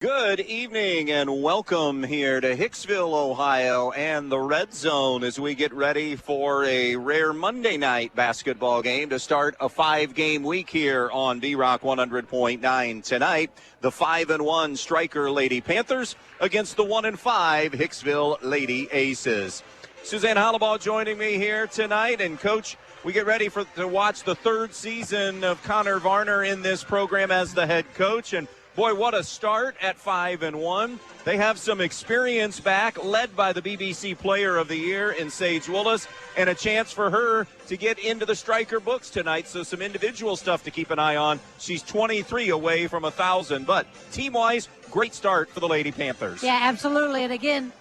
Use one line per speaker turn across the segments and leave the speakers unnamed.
Good evening and welcome here to Hicksville, Ohio, and the Red Zone as we get ready for a rare Monday night basketball game to start a 5-game week here on D-Rock 100.9 tonight. The 5-1 Stryker Lady Panthers against the 1-5 Hicksville Lady Aces. Suzanne Hollabaugh joining me here tonight, and Coach, we get ready to watch the third season of Connor Varner in this program as the head coach, and boy, what a start at 5-1. They have some experience back, led by the BBC Player of the Year in Sage Willis, and a chance for her to get into the Stryker books tonight. So some individual stuff to keep an eye on. She's 23 away from 1,000, but team-wise, great start for the Lady Panthers.
Yeah, absolutely. And again,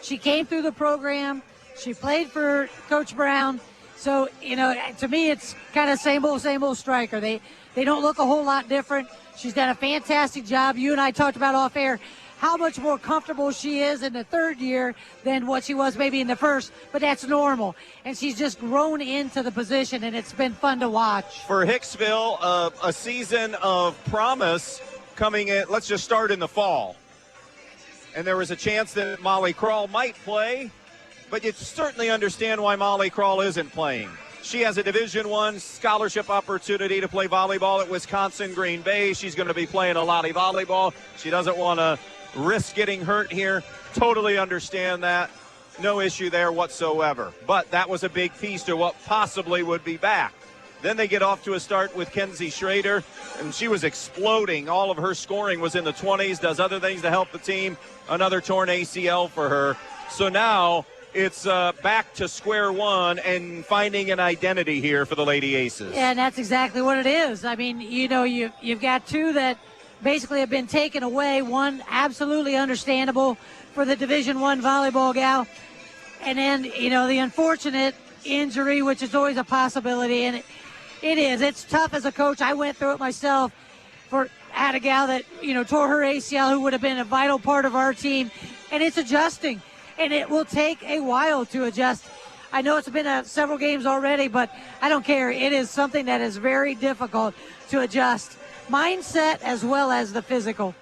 she came through the program. She played for Coach Brown. So, to me, it's kind of same old Stryker. They don't look a whole lot different. She's done a fantastic job. You and I talked about off air how much more comfortable she is in the third year than what she was maybe in the first, but that's normal. And she's just grown into the position, and it's been fun to watch.
For Hicksville, a season of promise coming in. Let's just start in the fall. And there was a chance that Molly Krall might play, but you certainly understand why Molly Krall isn't playing. She has a Division I scholarship opportunity to play volleyball at Wisconsin Green Bay. She's going to be playing a lot of volleyball. She doesn't want to risk getting hurt here. Totally understand that. No issue there whatsoever. But that was a big piece to what possibly would be back. Then they get off to a start with Kenzie Schrader, and she was exploding. All of her scoring was in the 20s, does other things to help the team. Another torn ACL for her. So now it's back to square one and finding an identity here for the Lady Aces.
Yeah, and that's exactly what it is. I mean, you've got two that basically have been taken away. One absolutely understandable for the Division I volleyball gal. And then, the unfortunate injury, which is always a possibility. And it is. It's tough as a coach. I went through it myself. Had a gal that, tore her ACL who would have been a vital part of our team. And it's adjusting. And it will take a while to adjust. I know it's been several games already, but I don't care. It is something that is very difficult to adjust. Mindset as well as the physical.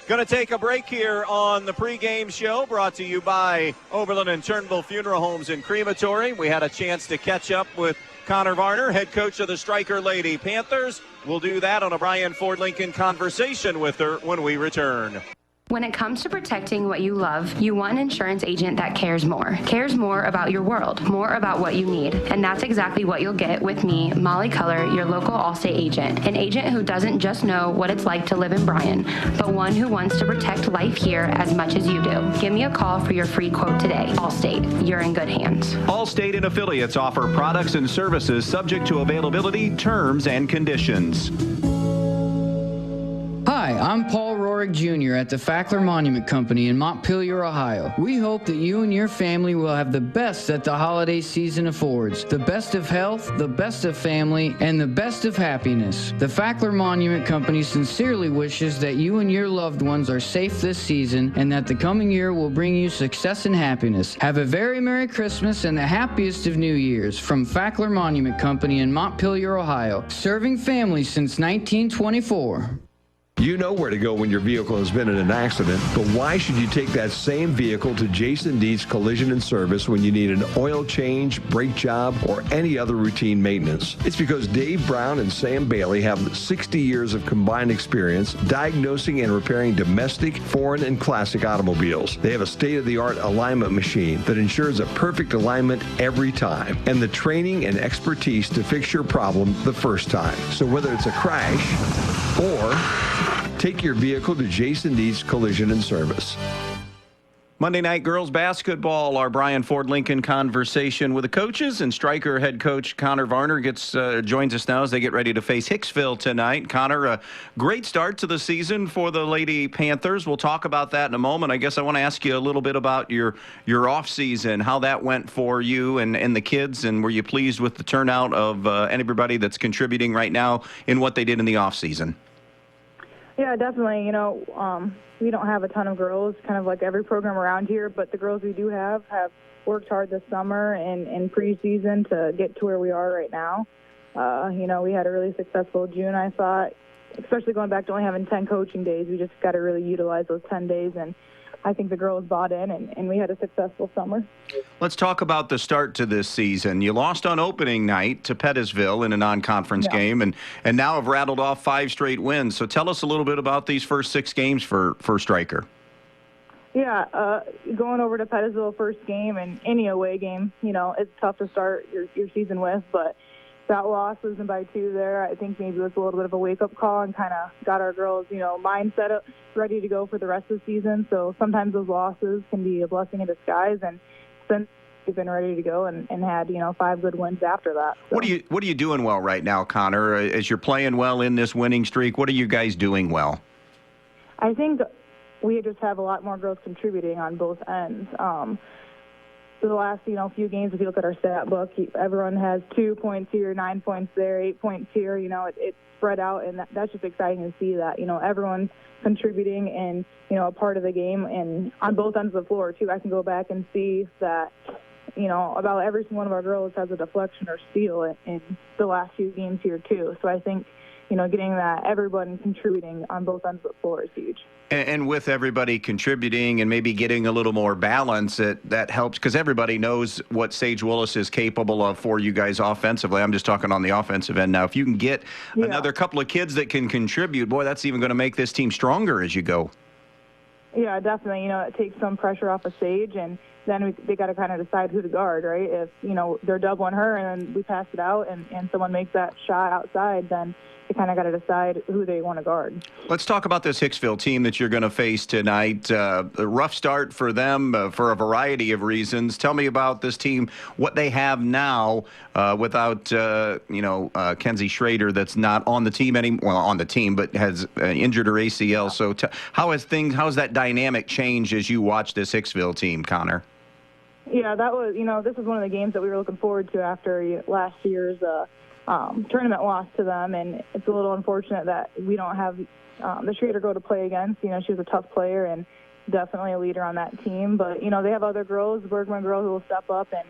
Going to take a break here on the pregame show, brought to you by Oberlin and Turnbull Funeral Homes and Crematory. We had a chance to catch up with Connor Varner, head coach of the Stryker Lady Panthers. We'll do that on a Brian Ford Lincoln conversation with her when we return.
When it comes to protecting what you love, you want an insurance agent that cares more about your world, more about what you need. And that's exactly what you'll get with me, Molly Culler, your local Allstate agent. An agent who doesn't just know what it's like to live in Bryan, but one who wants to protect life here as much as you do. Give me a call for your free quote today. Allstate, you're in good hands.
Allstate and affiliates offer products and services subject to availability, terms, and conditions.
Hi, I'm Paul Rorick Jr. at the Fackler Monument Company in Montpelier, Ohio. We hope that you and your family will have the best that the holiday season affords. The best of health, the best of family, and the best of happiness. The Fackler Monument Company sincerely wishes that you and your loved ones are safe this season and that the coming year will bring you success and happiness. Have a very Merry Christmas and the happiest of New Years from Fackler Monument Company in Montpelier, Ohio. Serving families since 1924.
You know where to go when your vehicle has been in an accident, but why should you take that same vehicle to Jason Dietz Collision and Service when you need an oil change, brake job, or any other routine maintenance? It's because Dave Brown and Sam Bailey have 60 years of combined experience diagnosing and repairing domestic, foreign, and classic automobiles. They have a state-of-the-art alignment machine that ensures a perfect alignment every time, and the training and expertise to fix your problem the first time. So whether it's a crash or take your vehicle to Jason Dietz Collision and Service.
Monday Night Girls Basketball, our Brian Ford Lincoln conversation with the coaches, and Stryker head coach Connor Varner joins us now as they get ready to face Hicksville tonight. Connor, a great start to the season for the Lady Panthers. We'll talk about that in a moment. I guess I want to ask you a little bit about your off season, how that went for you and the kids, and were you pleased with the turnout of everybody that's contributing right now in what they did in the off season?
Yeah, definitely. We don't have a ton of girls, kind of like every program around here, but the girls we do have worked hard this summer and in preseason to get to where we are right now. We had a really successful June, I thought, especially going back to only having 10 coaching days, we just got to really utilize those 10 days. And I think the girls bought in, and we had a successful summer.
Let's talk about the start to this season. You lost on opening night to Pettisville in a non-conference game, and now have rattled off 5 straight wins. So tell us a little bit about these first 6 games for Stryker.
Yeah, going over to Pettisville first game and any away game, it's tough to start your season with, but that loss, losing by 2 there, I think maybe it was a little bit of a wake-up call and kind of got our girls, mindset up, ready to go for the rest of the season. So sometimes those losses can be a blessing in disguise, and since we've been ready to go and had, 5 good wins after that. So.
What are you doing well right now, Connor? As you're playing well in this winning streak, what are you guys doing well?
I think we just have a lot more girls contributing on both ends. The last, few games, if you look at our stat book, everyone has 2 points here, 9 points there, 8 points here. It's spread out, and that's just exciting to see that, everyone's contributing and, a part of the game. And on both ends of the floor, too, I can go back and see that, about every single one of our girls has a deflection or steal in the last few games here, too. So I think, getting that everyone contributing on both ends of the floor is huge.
And with everybody contributing and maybe getting a little more balance, that helps because everybody knows what Sage Willis is capable of for you guys offensively. I'm just talking on the offensive end now. If you can get another couple of kids that can contribute, boy, that's even going to make this team stronger as you go. Yeah, definitely. It takes some pressure off of Sage, and then they got to kind of decide who to guard, right? If, they're doubling her and then we pass it out and someone makes that shot outside, then they kind of got to decide who they want to guard. Let's talk about this Hicksville team that you're going to face tonight. A rough start for them for a variety of reasons. Tell me about this team, what they have now without, Kenzie Schrader, that's not on the team anymore. Well, on the team, but has injured her ACL. So how has that dynamic changed as you watch this Hicksville team, Connor? Yeah, that was, this was one of the games that we were looking forward to after last year's tournament loss to them, and it's a little unfortunate that we don't have the Schrader girl to play against. She was a tough player and definitely a leader on that team, but they have other girls, the Bergman girl, who will step up and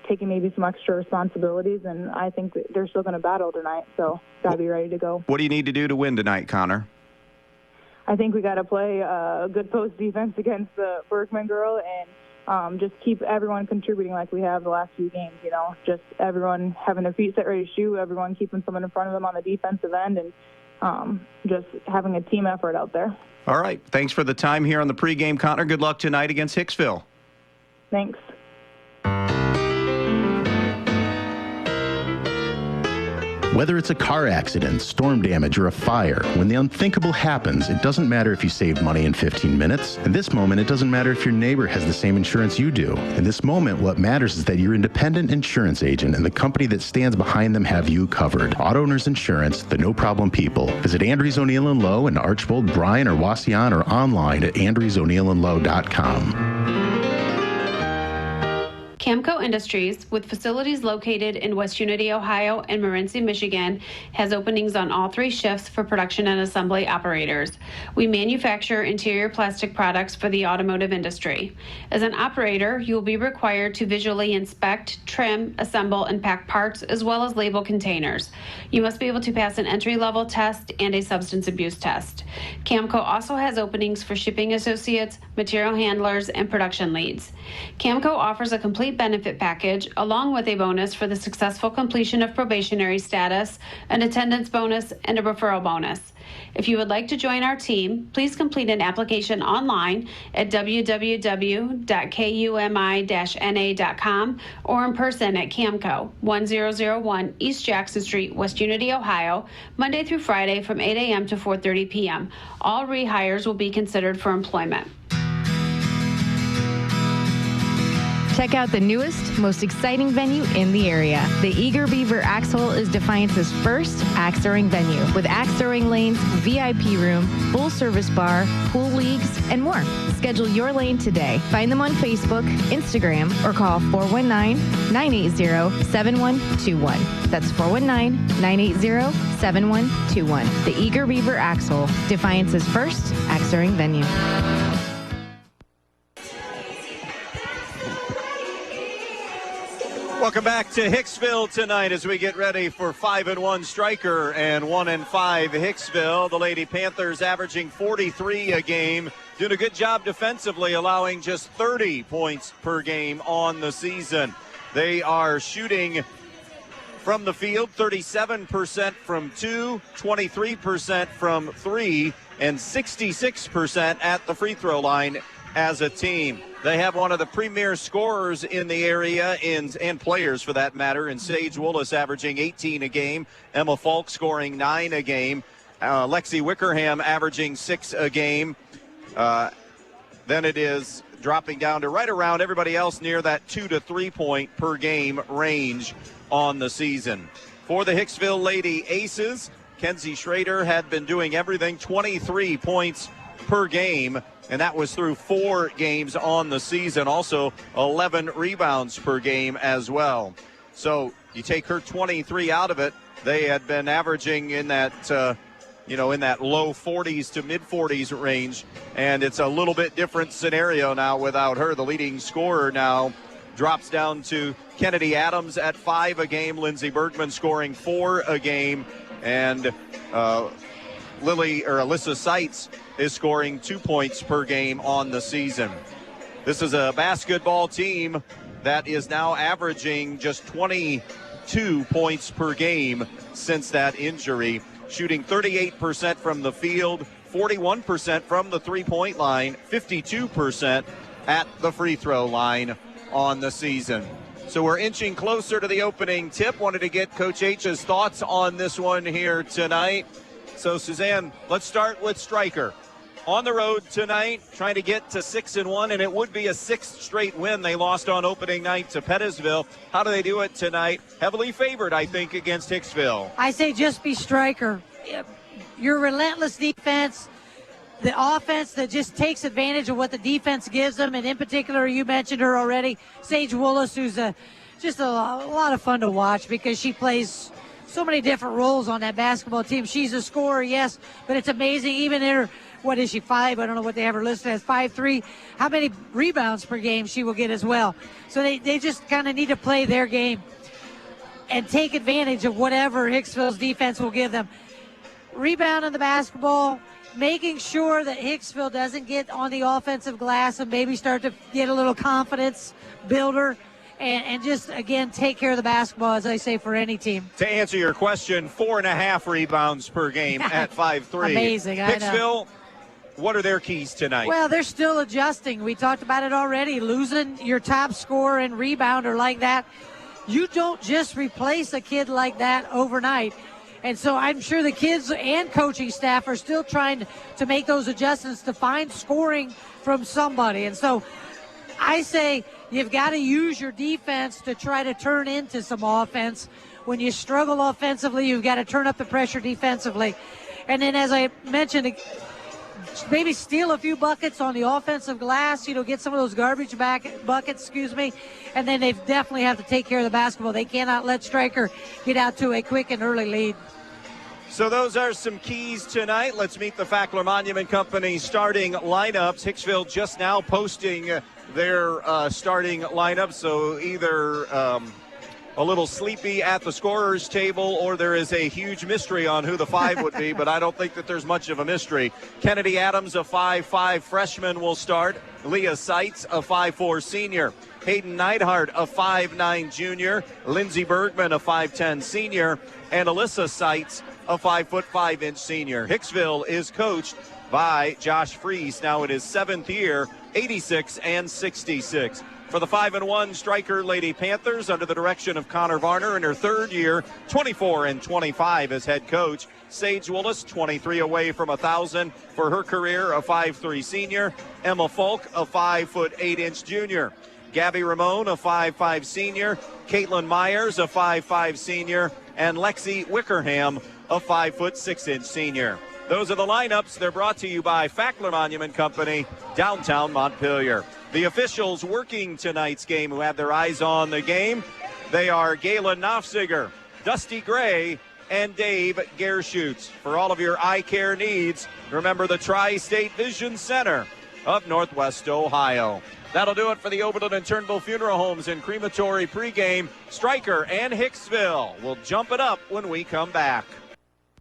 taking maybe some extra responsibilities, and I think that they're still going to battle tonight, so gotta be ready to go. What do you need to do to win tonight, Connor? I think we got to play a good post defense against the Bergman girl and just keep everyone contributing like we have the last few games, just everyone having their feet set ready to shoot, everyone keeping someone in front of them on the defensive end, and just having a team effort out there. All right. Thanks for the time here on the pregame, Connor. Good luck tonight against Hicksville. Thanks.
Whether it's a car accident, storm damage, or a fire, when the unthinkable happens, it doesn't matter if you saved money in 15 minutes. In this moment, it doesn't matter if your neighbor has the same insurance you do. In this moment, what matters is that your independent insurance agent and the company that stands behind them have you covered. Auto Owners Insurance, the no-problem people. Visit Andrews O'Neill & Lowe in Archbold, Bryan, or Wasion, or online at andrewsoneillandlowe.com.
Camco Industries, with facilities located in West Unity, Ohio and Morenci, Michigan, has openings on all 3 shifts for production and assembly operators. We manufacture interior plastic products for the automotive industry. As an operator, you will be required to visually inspect, trim, assemble, and pack parts, as well as label containers. You must be able to pass an entry-level test and a substance abuse test. Camco also has openings for shipping associates, material handlers, and production leads. Camco offers a complete benefit package along with a bonus for the successful completion of probationary status, an attendance bonus, and a referral bonus. If you would like to join our team, please complete an application online at www.kumi-na.com or in person at Camco, 1001 East Jackson Street, West Unity, Ohio, Monday through Friday from 8 a.m. to 4:30 p.m. All rehires will be considered for employment.
Check out the newest, most exciting venue in the area. The Eager Beaver Axe Hole is Defiance's first axe throwing venue with axe throwing lanes, VIP room, full service bar, pool leagues, and more. Schedule your lane today. Find them on Facebook, Instagram, or call 419-980-7121. That's 419-980-7121. The Eager Beaver Axe Hole, Defiance's first axe throwing venue.
Welcome back to Hicksville tonight as we get ready for 5-1 Stryker and 1-5 Hicksville. The Lady Panthers averaging 43 a game, doing a good job defensively, allowing just 30 points per game on the season. They are shooting from the field 37% from 2, 23% from 3, and 66% at the free throw line as a team. They have one of the premier scorers in the area, and players for that matter, in Sage Willis averaging 18 a game, Emma Falk scoring 9 a game, Lexi Wickerham averaging 6 a game. Then it is dropping down to right around everybody else near that 2 to 3 point per game range on the season. For the Hicksville Lady Aces, Kenzie Schrader had been doing everything, 23 points per game, and that was through 4 games on the season. Also 11 rebounds per game as well. So you take her 23 out of it, they had been averaging in that in that low 40s to mid 40s range, and it's a little bit different scenario now without her. The leading scorer now drops down to Kennedy Adams at 5 a game, Lindsey Bergman scoring 4 a game, and Alyssa Seitz is scoring 2 points per game on the season. This is a basketball team that is now averaging just 22 points per game since that injury, shooting 38% from the field, 41% from the three-point line, 52% at the free throw line on the season. So we're inching closer to the opening tip. Wanted to get Coach H's thoughts on this one here tonight. So, Suzanne, let's start with Stryker. On the road tonight, trying to get to 6-1, and it would be a 6th straight win. They lost on opening night to Pettisville. How do they do it tonight? Heavily favored, I think, against Hicksville.
I say just be Stryker. Your relentless defense, the offense that just takes advantage of what the defense gives them, and in particular, you mentioned her already, Sage Willis, who's just a lot of fun to watch because she plays so many different roles on that basketball team. She's a scorer, yes, but it's amazing. Even in her, what is she, 5? I don't know what they have her listed as, 5'3". How many rebounds per game she will get as well. So they just kind of need to play their game and take advantage of whatever Hicksville's defense will give them. Rebounding the basketball, making sure that Hicksville doesn't get on the offensive glass and maybe start to get a little confidence builder. And just, again, take care of the basketball, as I say, for any team.
To answer your question, 4.5 rebounds per game at 5'3".
Amazing, I know.
Hicksville, what are their keys tonight?
Well, they're still adjusting. We talked about it already. Losing your top scorer and rebounder like that, you don't just replace a kid like that overnight. And so I'm sure the kids and coaching staff are still trying to make those adjustments to find scoring from somebody. And so I say you've got to use your defense to try to turn into some offense. When you struggle offensively, you've got to turn up the pressure defensively. And then, as I mentioned, maybe steal a few buckets on the offensive glass, get some of those garbage buckets, and then they definitely have to take care of the basketball. They cannot let Stryker get out to a quick and early lead.
So those are some keys tonight. Let's meet the Fackler Monument Company starting lineups. Hicksville just now posting their starting lineup, so either a little sleepy at the scorer's table, or there is a huge mystery on who the 5 would be, but I don't think that there's much of a mystery. Kennedy Adams, a 5'5" freshman, will start. Leah Seitz, a 5'4" senior. Hayden Neidhart, a 5'9" junior. Lindsey Bergman, a 5'10" senior. And Alyssa Seitz, a 5'5" senior. Hicksville is coached by Josh Fries, now in his 7th year, 86 and 66. For the 5-1 Stryker Lady Panthers, under the direction of Connor Varner in her 3rd year, 24 and 25 as head coach. Sage Willis, 23 away from 1,000 for her career, a 5'3" senior. Emma Falk, a 5'8" junior. Gabby Ramone, a 5'5" senior. Caitlin Myers, a 5'5" senior. And Lexi Wickerham, a 5'6" senior. Those are the lineups. They're brought to you by Fackler Monument Company, downtown Montpelier. The officials working tonight's game who have their eyes on the game, they are Galen Nofziger, Dusty Gray, and Dave Gerschutz. For all of your eye care needs, remember the Tri-State Vision Center of Northwest Ohio. That'll do it for the Oberlin and Turnbull Funeral Homes and Crematory pregame. Stryker and Hicksville will jump it up when we come back.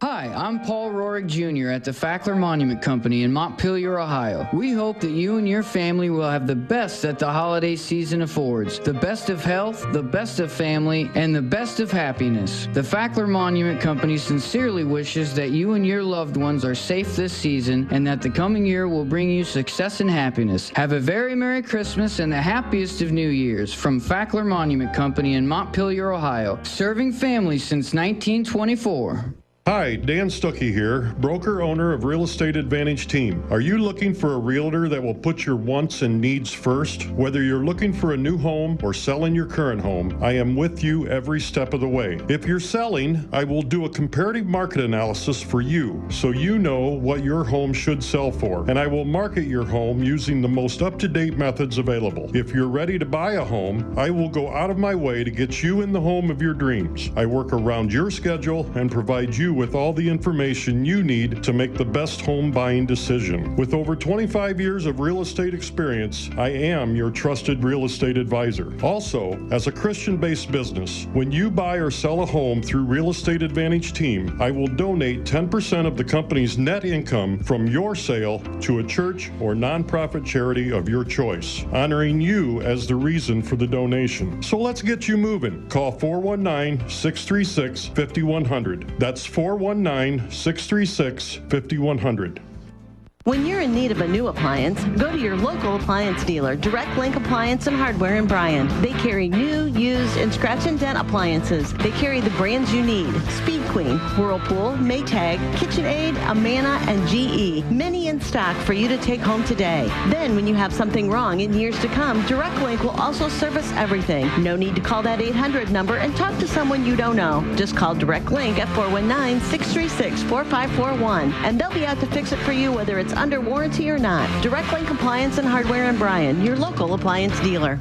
Hi, I'm Paul Rorick Jr. at the Fackler Monument Company in Montpelier, Ohio. We hope that you and your family will have the best that the holiday season affords. The best of health, the best of family, and the best of happiness. The Fackler Monument Company sincerely wishes that you and your loved ones are safe this season and that the coming year will bring you success and happiness. Have a very Merry Christmas and the happiest of New Years from Fackler Monument Company in Montpelier, Ohio. Serving families since 1924.
Hi, Dan Stuckey here, broker owner of Real Estate Advantage Team. Are you looking for a realtor that will put your wants and needs first? Whether you're looking for a new home or selling your current home, I am with you every step of the way. If you're selling, I will do a comparative market analysis for you so you know what your home should sell for, and I will market your home using the most up-to-date methods available. If you're ready to buy a home, I will go out of my way to get you in the home of your dreams. I work around your schedule and provide you with all the information you need to make the best home buying decision. With over 25 years of real estate experience, I am your trusted real estate advisor. Also, as a Christian-based business, when you buy or sell a home through Real Estate Advantage Team, I will donate 10% of the company's net income from your sale to a church or nonprofit charity of your choice, honoring you as the reason for the donation. So let's get you moving. Call 419-636-5100. That's 419-636-5100.
When you're in need of a new appliance, go to your local appliance dealer, Direct Link Appliance and Hardware in Bryan. They carry new, used, and scratch and dent appliances. They carry the brands you need: Speed Queen, Whirlpool, Maytag, KitchenAid, Amana, and GE. Many in stock for you to take home today. Then, when you have something wrong in years to come, Direct Link will also service everything. No need to call that 800 number and talk to someone you don't know. Just call Direct Link at 419-636-4541, and they'll be out to fix it for you, whether it's under warranty or not. Direct Link Appliance and Hardware in Bryan, your local appliance dealer.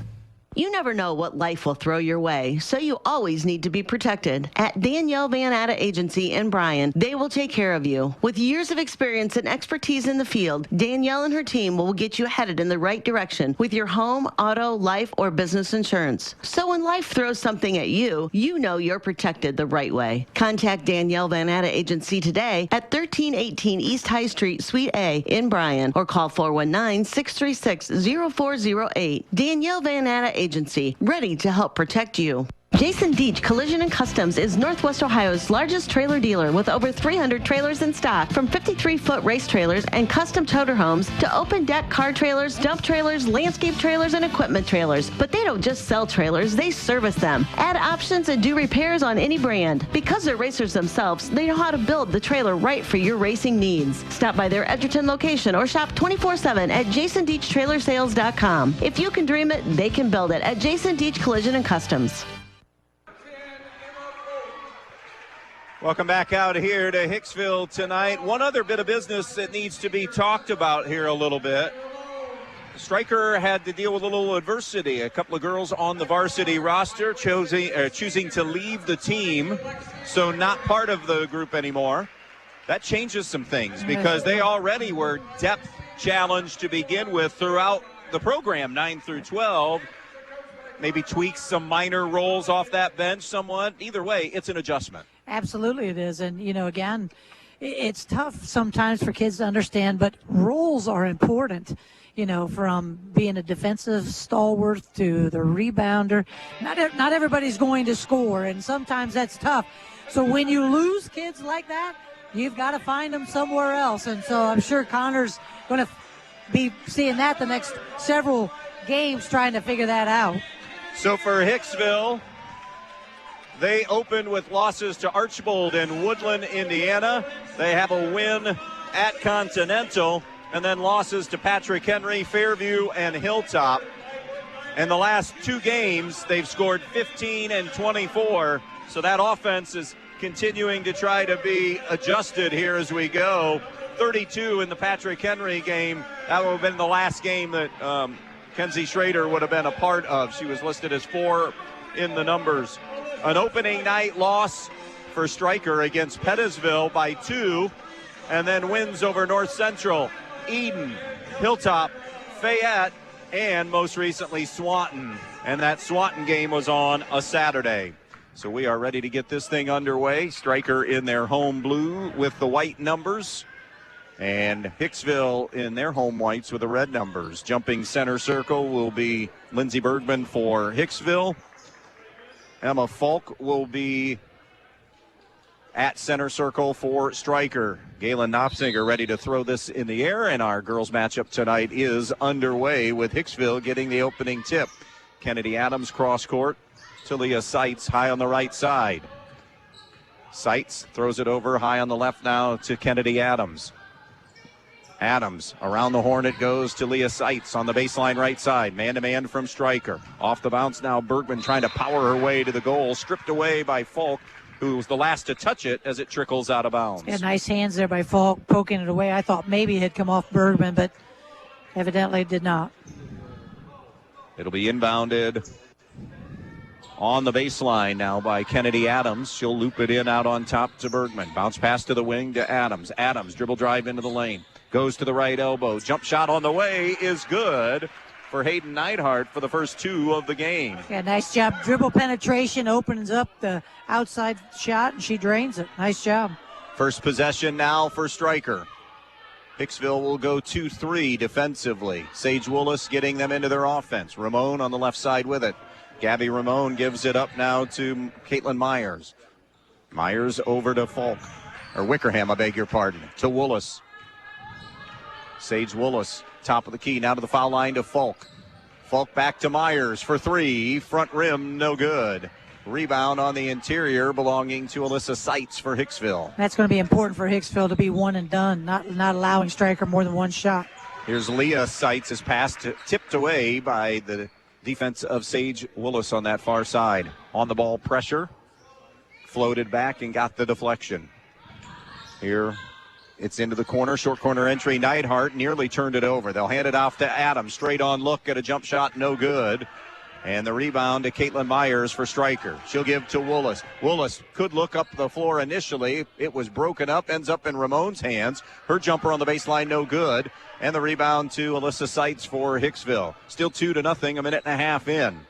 You never know what life will throw your way, so you always need to be protected. At Danielle Van Atta Agency in Bryan, they will take care of you. With years of experience and expertise in the field, Danielle and her team will get you headed in the right direction with your home, auto, life, or business insurance. So when life throws something at you, you know you're protected the right way. Contact Danielle Van Atta Agency today at 1318 East High Street, Suite A in Bryan, or call 419-636-0408. Danielle Van Atta Agency, ready to help protect you. Jason Deach Collision and Customs is Northwest Ohio's largest trailer dealer with over 300 trailers in stock, from 53-foot race trailers and custom toter homes to open deck car trailers, dump trailers, landscape trailers, and equipment trailers. But they don't just sell trailers, they service them, add options, and do repairs on any brand. Because they're racers themselves, they know how to build the trailer right for your racing needs. Stop by their Edgerton location or shop 24/7 at jasondeachtrailersales.com. If you can dream it, they can build it at Jason Deach Collision and Customs.
Welcome back out here to Hicksville tonight. One other bit of business that needs to be talked about here a little bit. Stryker had to deal with a little adversity. A couple of girls on the varsity roster choosing to leave the team, so not part of the group anymore. That changes some things because they already were depth challenged to begin with throughout the program, 9 through 12. Maybe tweaks some minor roles off that bench somewhat. Either way, it's an adjustment.
Absolutely it is. And, again, it's tough sometimes for kids to understand, but roles are important, from being a defensive stalwart to the rebounder. Not everybody's going to score, and sometimes that's tough. So when you lose kids like that, you've got to find them somewhere else. And so I'm sure Connor's going to be seeing that the next several games, trying to figure that out.
So for Hicksville, they opened with losses to Archbold and Woodland, Indiana. They have a win at Continental, and then losses to Patrick Henry, Fairview, and Hilltop. In the last two games, they've scored 15 and 24. So that offense is continuing to try to be adjusted here as we go. 32 in the Patrick Henry game. That would have been the last game that Kenzie Schrader would have been a part of. She was listed as 4 in the numbers. An opening night loss for Stryker against Pettisville by 2, and then wins over North Central, Eden, Hilltop, Fayette, and most recently Swanton. And that Swanton game was on a Saturday. So we are ready to get this thing underway. Stryker in their home blue with the white numbers, and Hicksville in their home whites with the red numbers. Jumping center circle will be Lindsey Bergman for Hicksville. Emma Falk will be at center circle for Stryker. Galen Knopsinger ready to throw this in the air, and our girls matchup tonight is underway with Hicksville getting the opening tip. Kennedy Adams cross court. Talia Seitz high on the right side. Seitz throws it over high on the left now to Kennedy Adams. Adams around the horn it goes to Leah Seitz on the baseline right side. Man-to-man from Stryker. Off the bounce now, Bergman trying to power her way to the goal. Stripped away by Falk, who was the last to touch it as it trickles out of bounds.
Yeah, nice hands there by Falk, poking it away. I thought maybe it had come off Bergman, but evidently it did not.
It'll be inbounded on the baseline now by Kennedy Adams. She'll loop it in out on top to Bergman. Bounce pass to the wing to Adams. Adams dribble drive into the lane. Goes to the right elbow. Jump shot on the way is good for Hayden Neidhart for the first two of the game.
Yeah, nice job. Dribble penetration opens up the outside shot, and she drains it. Nice job.
First possession now for Stryker. Hicksville will go 2-3 defensively. Sage Willis getting them into their offense. Ramon on the left side with it. Gabby Ramon gives it up now to Caitlin Myers. Myers over to Falk. Or Wickerham, I beg your pardon. To Willis. Sage Willis, top of the key, now to the foul line to Falk. Falk back to Myers for three. Front rim, no good. Rebound on the interior belonging to Alyssa Seitz for Hicksville.
That's going to be important for Hicksville to be one and done, not allowing Stryker more than one shot.
Here's Leah Seitz, is passed, tipped away by the defense of Sage Willis on that far side. On the ball pressure. Floated back and got the deflection. Here it's into the corner. Short corner entry. Neidhart nearly turned it over. They'll hand it off to Adams. Straight on look at a jump shot. No good. And the rebound to Caitlin Myers for Stryker. She'll give to Willis. Willis could look up the floor initially. It was broken up. Ends up in Ramon's hands. Her jumper on the baseline, no good. And the rebound to Alyssa Seitz for Hicksville. Still 2-0, a minute and a half in.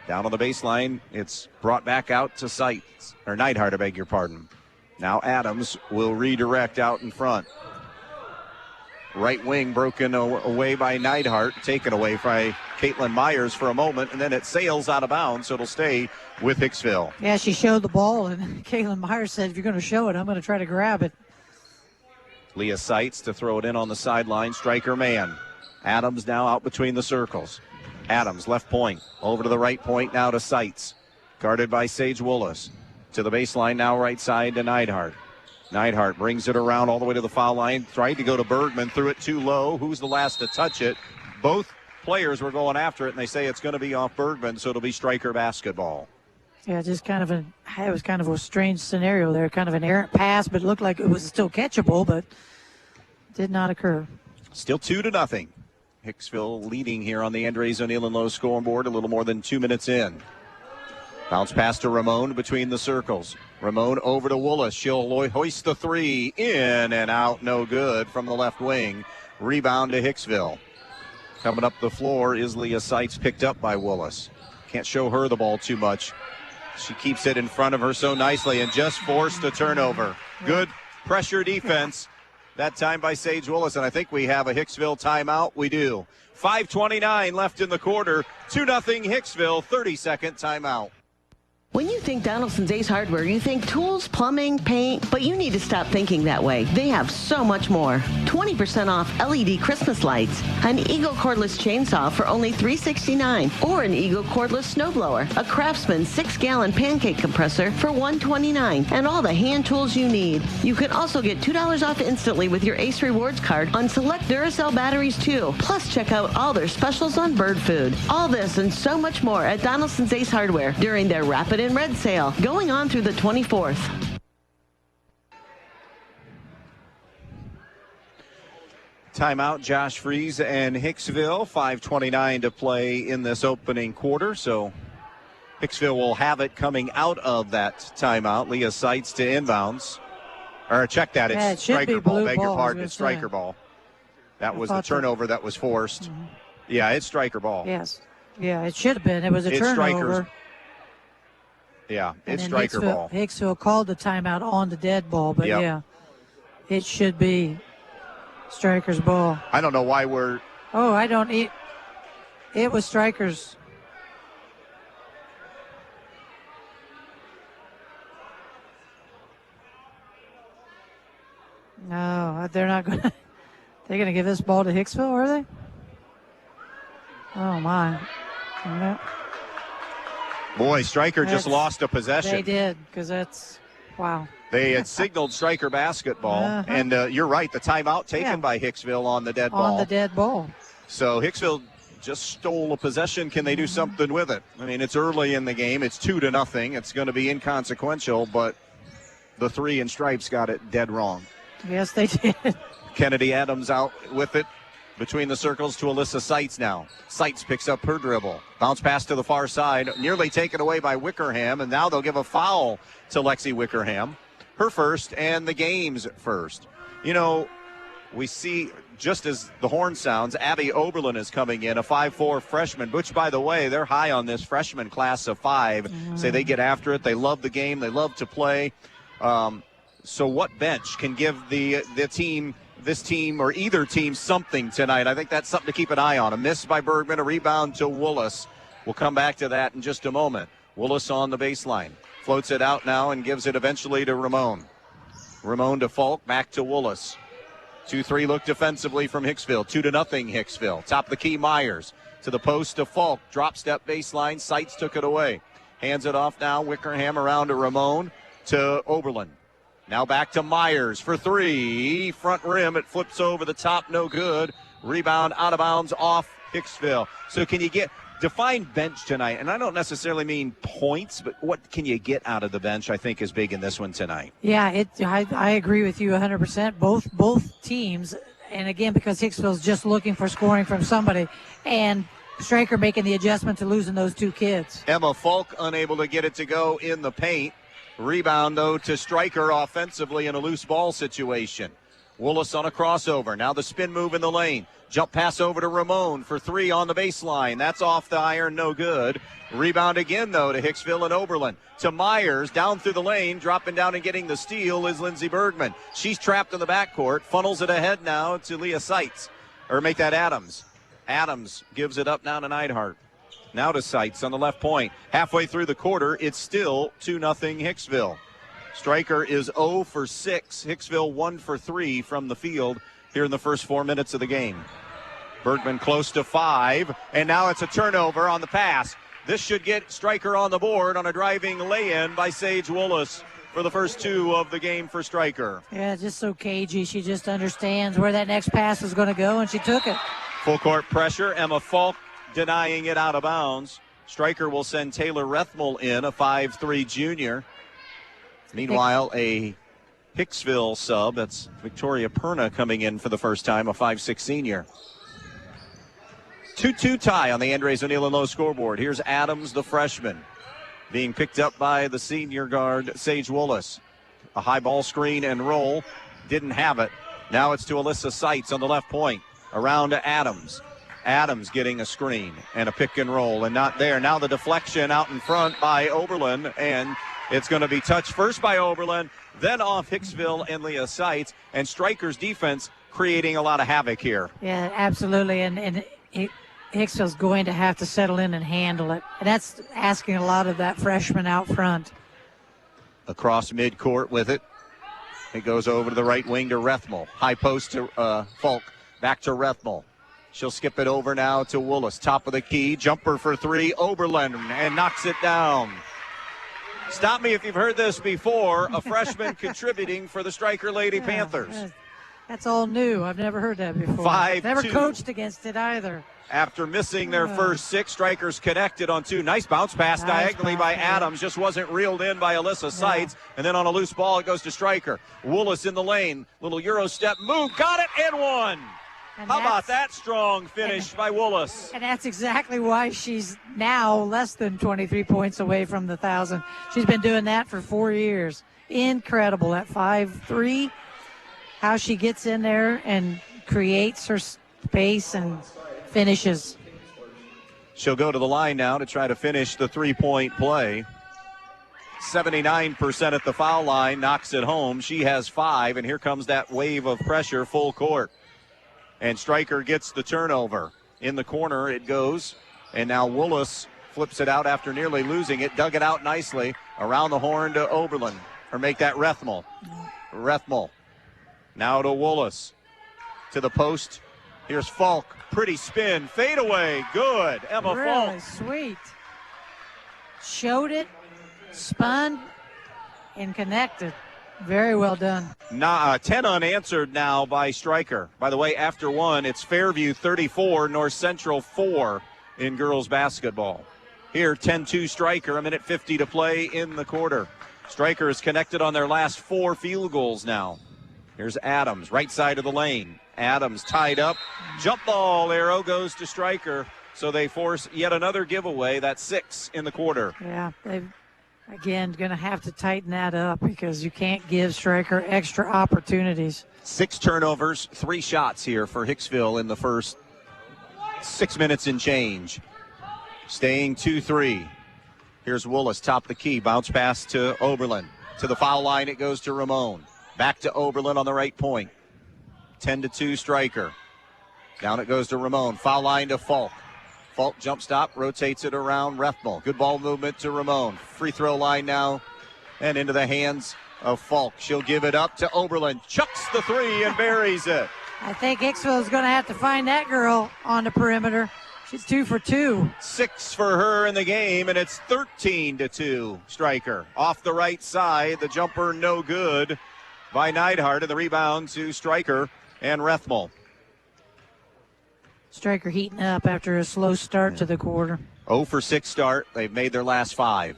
Down on the baseline, it's brought back out to Seitz. Or Neidhart, I beg your pardon. Now Adams will redirect out in front. Right wing broken away by Neidhart, taken away by Caitlin Myers for a moment, and then it sails out of bounds, so it'll stay with Hicksville.
Yeah, she showed the ball, and Caitlin Myers said, if you're going to show it, I'm going to try to grab it.
Leah Seitz to throw it in on the sideline. Stryker man. Adams now out between the circles. Adams left point. Over to the right point now to Seitz. Guarded by Sage Willis. To the baseline now right side to Neidhart. Neidhart brings it around all the way to the foul line. Tried to go to Bergman. Threw it too low. Who's the last to touch it? Both players were going after it, and they say it's going to be off Bergman, so it'll be Stryker basketball.
Yeah, just it was kind of a strange scenario there. Kind of an errant pass, but it looked like it was still catchable, but did not occur.
Still 2-0. Hicksville leading here on the Andres O'Neill and Lowe scoreboard a little more than 2 minutes in. Bounce pass to Ramon between the circles. Ramon over to Willis. She'll hoist the three. In and out, no good from the left wing. Rebound to Hicksville. Coming up the floor is Leah Seitz, picked up by Willis. Can't show her the ball too much. She keeps it in front of her so nicely and just forced a turnover. Good pressure defense that time by Sage Willis, and I think we have a Hicksville timeout. We do. 5:29 left in the quarter. 2-0 Hicksville, 30-second timeout.
When you think Donaldson's Ace Hardware, you think tools, plumbing, paint, but you need to stop thinking that way. They have so much more. 20% off LED Christmas lights, an Eagle cordless chainsaw for only $369, or an Eagle cordless snowblower, a Craftsman 6-gallon pancake compressor for $129, and all the hand tools you need. You can also get $2 off instantly with your Ace Rewards card on select Duracell batteries too. Plus, check out all their specials on bird food. All this and so much more at Donaldson's Ace Hardware during their Rapid and Red sale going on through the 24th.
Timeout, Josh Fries and Hicksville. 5:29 to play in this opening quarter, so Hicksville will have it coming out of that timeout. Leah Seitz to inbounds. Or check that, it's
Stryker
ball, beg your
ball,
pardon, it's Stryker ball. That was the turnover that was forced. Yeah, it's Stryker ball.
Yes. Yeah, it should have been. It was a turnover.
Yeah,
and
it's Stryker ball.
Hicksville called the timeout on the dead ball, but yeah, it should be Stryker's ball.
I don't know why we're...
Oh, I don't... It was Stryker's. No, they're not going to... They're going to give this ball to Hicksville, are they? Oh, my. Yeah.
Boy, Stryker just lost a possession.
They did, because that's... Wow.
They had signaled Stryker basketball, and you're right, the timeout taken by Hicksville on the dead ball.
On the dead ball.
So Hicksville just stole a possession. Can they do something with it? I mean, it's early in the game. It's 2-0. It's going to be inconsequential, but the 3 in stripes got it dead wrong.
Yes, they did.
Kennedy Adams out with it between the circles to Alyssa Seitz now. Seitz picks up her dribble. Bounce pass to the far side, nearly taken away by Wickerham, and now they'll give a foul to Lexi Wickerham. Her first and the game's first. You know, we see, just as the horn sounds, Abby Oberlin is coming in, a 5'4" freshman, which, by the way, they're high on this freshman class of 5. Say they get after it. They love the game. They love to play. So what bench can give the team, this team or either team, something tonight? I think that's something to keep an eye on. A miss by Bergman, a rebound to Willis. We'll come back to that in just a moment. Willis on the baseline. Floats it out now and gives it eventually to Ramon. Ramon to Falk, back to Willis. 2-3 look defensively from Hicksville. 2-0 Hicksville. Top of the key, Myers. To the post to Falk. Drop step baseline. Seitz took it away. Hands it off now. Wickerham around to Ramon to Oberlin. Now back to Myers for 3. Front rim. It flips over the top. No good. Rebound out of bounds off Hicksville. So can you define bench tonight? And I don't necessarily mean points, but what can you get out of the bench, I think, is big in this one tonight.
Yeah, I agree with you 100%. Both teams, and again, because Hicksville's just looking for scoring from somebody, and Stryker making the adjustment to losing those 2 kids.
Emma Falk unable to get it to go in the paint. Rebound, though, to Stryker offensively in a loose ball situation. Willis on a crossover. Now the spin move in the lane. Jump pass over to Ramon for 3 on the baseline. That's off the iron, no good. Rebound again, though, to Hicksville and Oberlin. To Myers, down through the lane, dropping down and getting the steal is Lindsey Bergman. She's trapped in the backcourt, funnels it ahead now to Leah Seitz. Or make that Adams. Adams gives it up now to Neidhart. Now to Seitz on the left point. Halfway through the quarter, it's still 2-0 Hicksville. Stryker is 0 for 6. Hicksville 1 for 3 from the field here in the first 4 minutes of the game. Bergman close to 5, and now it's a turnover on the pass. This should get Stryker on the board on a driving lay-in by Sage Willis for the first 2 of the game for Stryker.
Yeah, just so cagey. She just understands where that next pass is going to go, and she took it.
Full court pressure. Emma Falk denying it out of bounds. Stryker will send Taylor Rethmel in, a 5'3" junior. Meanwhile, a Hicksville sub, that's Victoria Perna coming in for the first time, a 5'6" senior. 2-2 tie on the Andres O'Neill and Lowe scoreboard. Here's Adams, the freshman, being picked up by the senior guard, Sage Willis. A high ball screen and roll. Didn't have it. Now it's to Alyssa Seitz on the left point. Around to Adams. Adams getting a screen and a pick and roll, and not there. Now the deflection out in front by Oberlin, and it's going to be touched first by Oberlin, then off Hicksville and Leah Seitz, and Stryker's defense creating a lot of havoc here.
Yeah, absolutely, and Hicksville's going to have to settle in and handle it. And that's asking a lot of that freshman out front.
Across midcourt with it. It goes over to the right wing to Rethmel. High post to Falk. Back to Rethmel. She'll skip it over now to Willis. Top of the key. Jumper for 3. Oberlin, and knocks it down. Stop me if you've heard this before. A freshman contributing for the Stryker Lady Panthers.
That's all new. I've never heard that before.
5-2.
Never coached against it either.
After missing their first 6, Strikers connected on 2. Nice bounce pass diagonally by Adams. Just wasn't reeled in by Alyssa Seitz. And then on a loose ball, it goes to Stryker. Willis in the lane. Little Euro step move. Got it and won.
And
how about that strong finish by Willis?
And that's exactly why she's now less than 23 points away from the 1,000. She's been doing that for 4 years. Incredible at 5'3". How she gets in there and creates her space and finishes.
She'll go to the line now to try to finish the three-point play. 79% at the foul line, knocks it home. She has 5, and here comes that wave of pressure full court. And Stryker gets the turnover. In the corner it goes, and now Willis flips it out after nearly losing it. Dug it out nicely. Around the horn to Oberlin, or make that Rethmel. Rethmel now to Willis. To the post. Here's Falk. Pretty spin. Fade away. Good. Emma Falk.
Really sweet. Showed it, spun, and connected. Very well done.
10 unanswered now by Stryker. By the way, after one, it's Fairview 34, North Central 4 in girls basketball. Here, 10-2 Stryker, 1:50 to play in the quarter. Stryker is connected on their last 4 field goals now. Here's Adams, right side of the lane. Adams tied up. Jump ball arrow goes to Stryker. So they force yet another giveaway. That's 6 in the quarter.
Yeah, they've, again, going to have to tighten that up because you can't give Stryker extra opportunities.
6 turnovers, 3 shots here for Hicksville in the first 6 minutes and change. Staying 2-3. Here's Willis, top the key. Bounce pass to Oberlin. To the foul line, it goes to Ramon. Back to Oberlin on the right point. 10-2 Stryker. Down it goes to Ramon. Foul line to Falk. Falk jump stop, rotates it around Rethmel. Good ball movement to Ramon. Free throw line now and into the hands of Falk. She'll give it up to Oberlin. Chucks the 3 and buries it.
I think Hicksville is going to have to find that girl on the perimeter. She's 2 for 2.
6 for her in the game, and it's 13-2 Stryker. Off the right side, the jumper no good by Neidhart, and the rebound to Stryker and Rethmel.
Stryker heating up after a slow start to the quarter.
0 for 6 start. They've made their last 5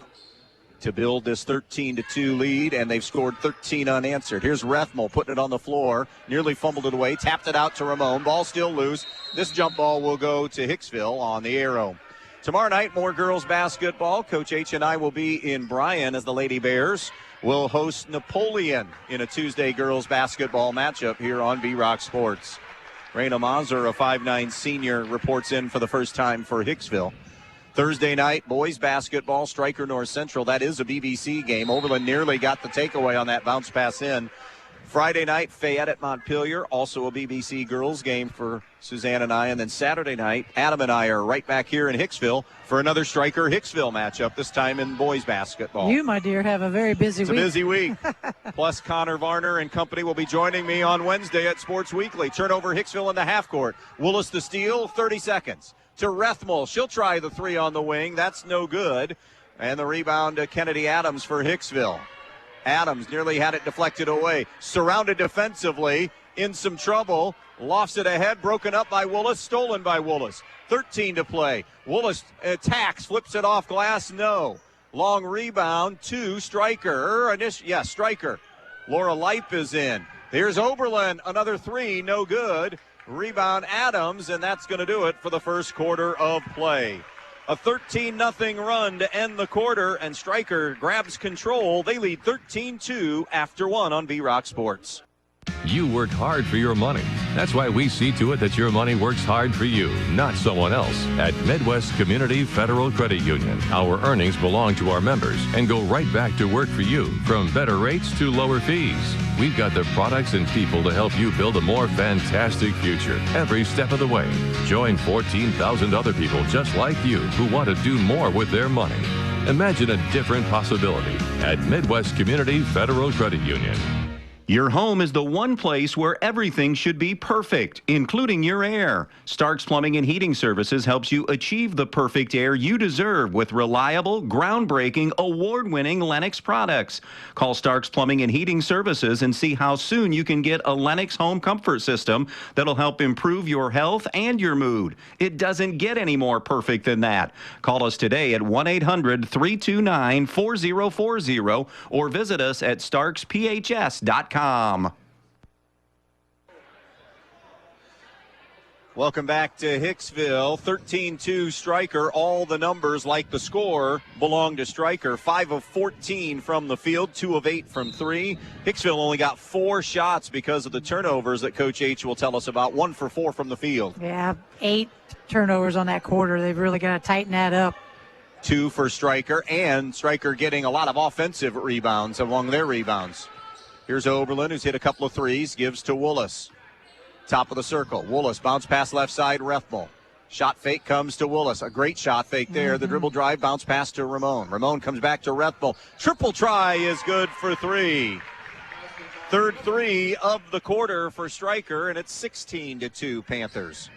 to build this 13-2 lead, and they've scored 13 unanswered. Here's Rethmel putting it on the floor. Nearly fumbled it away. Tapped it out to Ramon. Ball still loose. This jump ball will go to Hicksville on the arrow. Tomorrow night, more girls basketball. Coach H and I will be in Bryan as the Lady Bears will host Napoleon in a Tuesday girls basketball matchup here on B-Rock Sports. Raina Mazur, a 5'9 senior, reports in for the first time for Hicksville. Thursday night, boys basketball, Stryker North Central. That is a BBC game. Oberlin nearly got the takeaway on that bounce pass in. Friday night, Fayette at Montpelier, also a BBC girls game for Suzanne and I. And then Saturday night, Adam and I are right back here in Hicksville for another Stryker-Hicksville matchup, this time in boys basketball.
You, my dear, have a very busy week.
It's a busy week. Plus, Connor Varner and company will be joining me on Wednesday at Sports Weekly. Turnover, Hicksville in the half court. Willis the steal, 30 seconds. To Rethmel. She'll try the 3 on the wing. That's no good. And the rebound to Kennedy Adams for Hicksville. Adams nearly had it deflected away. Surrounded defensively, in some trouble. Lofts it ahead, broken up by Willis, stolen by Willis. 13 to play. Willis attacks, flips it off glass, no. Long rebound to Stryker. Stryker. Laura Leip is in. Here's Oberlin, another 3, no good. Rebound Adams, and that's going to do it for the first quarter of play. A 13-0 run to end the quarter, and Stryker grabs control. They lead 13-2 after 1 on B-Rock Sports.
You work hard for your money. That's why we see to it that your money works hard for you, not someone else. At Midwest Community Federal Credit Union, our earnings belong to our members and go right back to work for you, from better rates to lower fees. We've got the products and people to help you build a more fantastic future every step of the way. Join 14,000 other people just like you who want to do more with their money. Imagine a different possibility at Midwest Community Federal Credit Union.
Your home is the one place where everything should be perfect, including your air. Starks Plumbing and Heating Services helps you achieve the perfect air you deserve with reliable, groundbreaking, award-winning Lennox products. Call Starks Plumbing and Heating Services and see how soon you can get a Lennox home comfort system that'll help improve your health and your mood. It doesn't get any more perfect than that. Call us today at 1-800-329-4040 or visit us at starksphs.com.
Welcome back to Hicksville. 13-2 Stryker. All the numbers, like the score, belong to Stryker. 5 of 14 from the field, 2 of 8 from 3. Hicksville only got 4 shots because of the turnovers that Coach H will tell us about. 1 for 4 from the field.
Yeah, 8 turnovers on that quarter. They've really got to tighten that up.
2 for Stryker, and Stryker getting a lot of offensive rebounds among their rebounds. Here's Oberlin, who's hit a couple of threes, gives to Willis. Top of the circle. Willis, bounce pass left side, Refmo. Shot fake comes to Willis. A great shot fake there. The dribble drive, bounce pass to Ramon. Ramon comes back to Refmo. Triple try is good for 3. Third 3 of the quarter for Stryker, and it's 16-2 Panthers.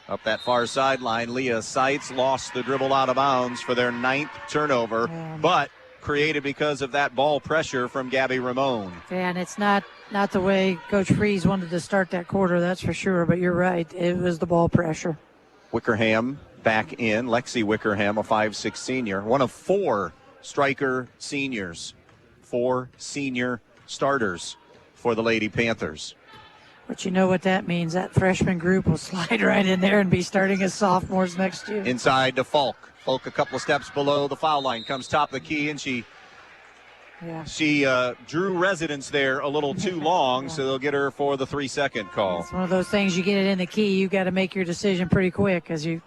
Up that far sideline, Leah Seitz lost the dribble out of bounds for their 9th turnover, but created because of that ball pressure from Gabby Ramon.
Yeah, and it's not the way Coach Freeze wanted to start that quarter, that's for sure, but you're right. It was the ball pressure.
Wickerham back in. Lexi Wickerham, a 5'6" senior. One of 4 Stryker seniors. 4 senior starters for the Lady Panthers.
But you know what that means. That freshman group will slide right in there and be starting as sophomores next year.
Inside to Falk. Falk a couple of steps below the foul line. Comes top of the key, and she drew residence there a little too long, so they'll get her for the 3-second call.
It's one of those things, you get it in the key, you got to make your decision pretty quick because you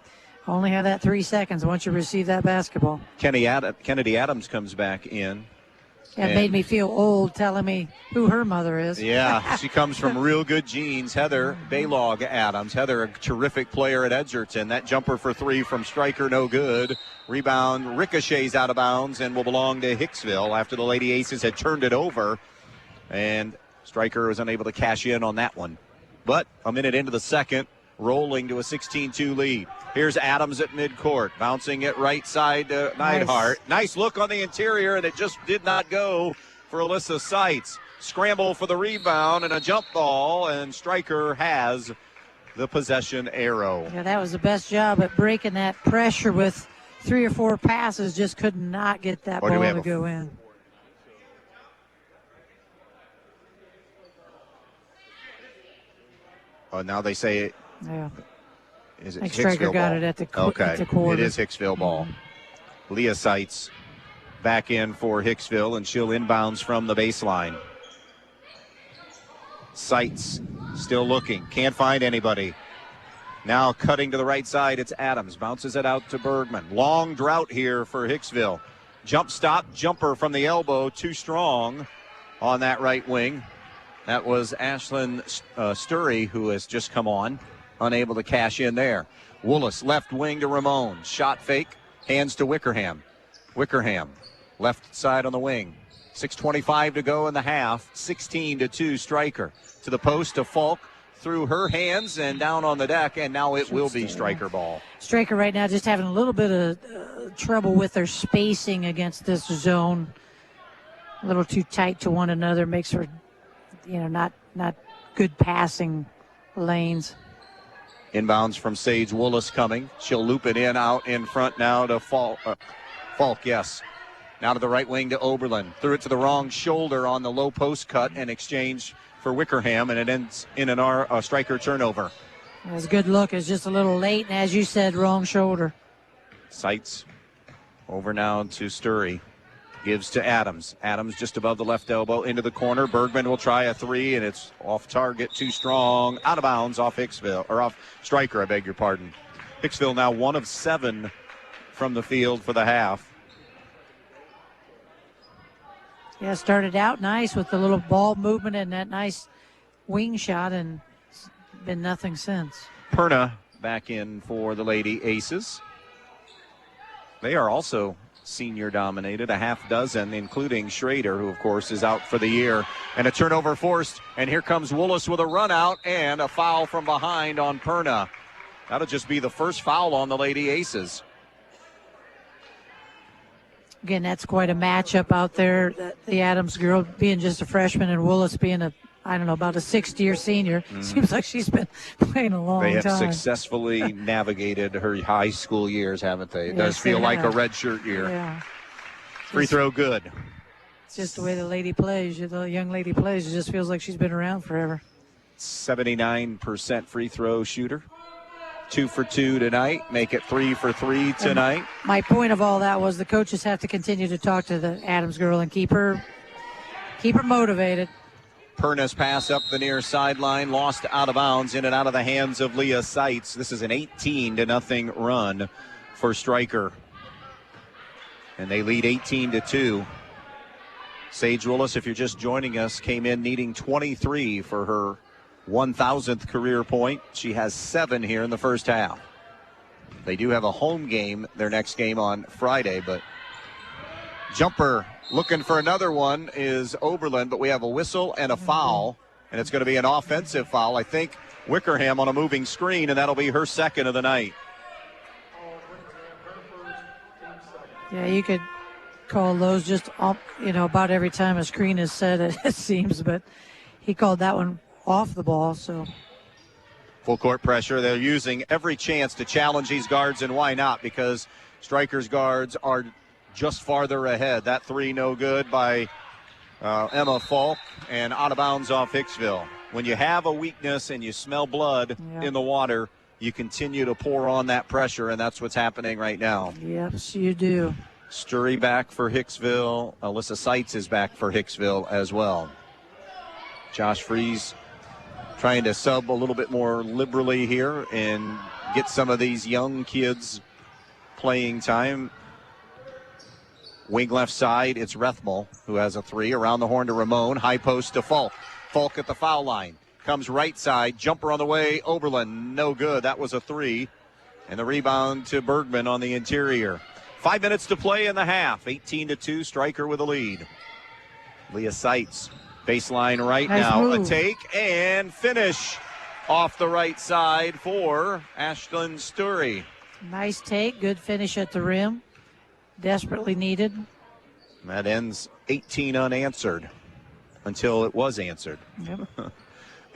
only have that 3 seconds once you receive that basketball.
Kennedy Adams comes back in.
It made me feel old telling me who her mother is.
Yeah, she comes from real good genes. Heather Baylog Adams. Heather, a terrific player at Edgerton. That jumper for 3 from Stryker, no good. Rebound ricochets out of bounds and will belong to Hicksville after the Lady Aces had turned it over. And Stryker was unable to cash in on that one. But a minute into the second, rolling to a 16-2 lead. Here's Adams at midcourt, bouncing it right side to Neidhart. Nice look on the interior, and it just did not go for Alyssa Seitz. Scramble for the rebound and a jump ball, and Stryker has the possession arrow.
Yeah, that was the best job at breaking that pressure with 3 or 4 passes. Just could not get that ball to go in.
Oh, now they say it.
Yeah.
Is it
I think Stryker got it at the quarter.
It is Hicksville ball. Leah Seitz back in for Hicksville, and she'll inbounds from the baseline. Seitz still looking. Can't find anybody. Now cutting to the right side, it's Adams. Bounces it out to Bergman. Long drought here for Hicksville. Jump stop, jumper from the elbow, too strong on that right wing. That was Ashlyn Sturry, who has just come on. Unable to cash in there. Willis, left wing to Ramon. Shot fake, hands to Wickerham. Wickerham, left side on the wing. 6:25 to go in the half. 16-2 Stryker. To the post to Falk. Through her hands and down on the deck, and now it will be Stryker ball.
Stryker right now just having a little bit of trouble with their spacing against this zone. A little too tight to one another. Makes for, not good passing lanes.
Inbounds from Sage Willis coming. She'll loop it in out in front now to Falk, yes. Now to the right wing to Oberlin. Threw it to the wrong shoulder on the low post cut and exchange for Wickerham, and it ends in a Stryker turnover.
It was a good look. It's just a little late, and as you said, wrong shoulder.
Seitz over now to Sturry. Gives to Adams. Adams just above the left elbow into the corner. Bergman will try a 3, and it's off target, too strong. Out of bounds off Hicksville, or off Stryker, I beg your pardon. Hicksville now 1 of 7 from the field for the half.
Yeah, started out nice with the little ball movement and that nice wing shot, and it's been nothing since.
Perna back in for the Lady Aces. They are also senior dominated, a half dozen, including Schrader, who of course is out for the year. And a turnover forced, and here comes Willis with a run out and a foul from behind on Perna. That'll just be the first foul on the Lady Aces.
Again, that's quite a matchup out there. The Adams girl being just a freshman and Willis being about a 6th-year senior. Seems like she's been playing a long time.
They have successfully navigated her high school years, haven't they? It does feel like a redshirt year.
Yeah.
Free throw good.
It's just the way the lady plays. The young lady plays. It just feels like she's been around forever.
79% free throw shooter. 2 for 2 tonight. Make it 3 for 3 tonight.
My point of all that was the coaches have to continue to talk to the Adams girl and keep her motivated.
Perna's pass up the near sideline, lost out of bounds, in and out of the hands of Leah Seitz. This is an 18-0 run for Stryker. And they lead 18-2. Sage Willis, if you're just joining us, came in needing 23 for her 1,000th career point. She has 7 here in the first half. They do have a home game, their next game on Friday, but jumper looking for another one is Oberlin, but we have a whistle and a foul, and it's going to be an offensive foul. I think Wickerham on a moving screen, and that'll be her second of the night.
Yeah, you could call those just up, about every time a screen is set, it seems, but he called that one off the ball, so.
Full court pressure. They're using every chance to challenge these guards, and why not? Because Stryker's guards are just farther ahead. That 3 no good by Emma Falk, and out of bounds off Hicksville. When you have a weakness and you smell blood in the water, you continue to pour on that pressure, and that's what's happening right now.
Yes, you do.
Sturry back for Hicksville. Alyssa Seitz is back for Hicksville as well. Josh Fries trying to sub a little bit more liberally here and get some of these young kids playing time. Wing left side, it's Rethmel who has a 3. Around the horn to Ramon. High post to Falk. Falk at the foul line. Comes right side. Jumper on the way. Oberlin, no good. That was a 3. And the rebound to Bergman on the interior. 5 minutes to play in the half. 18-2, Stryker with a lead. Leah Seitz, baseline right
nice
now.
move.
A take and finish off the right side for Ashlyn Sturry.
Nice take, good finish at the rim. Desperately needed.
That ends 18 unanswered until it was answered.
Yep.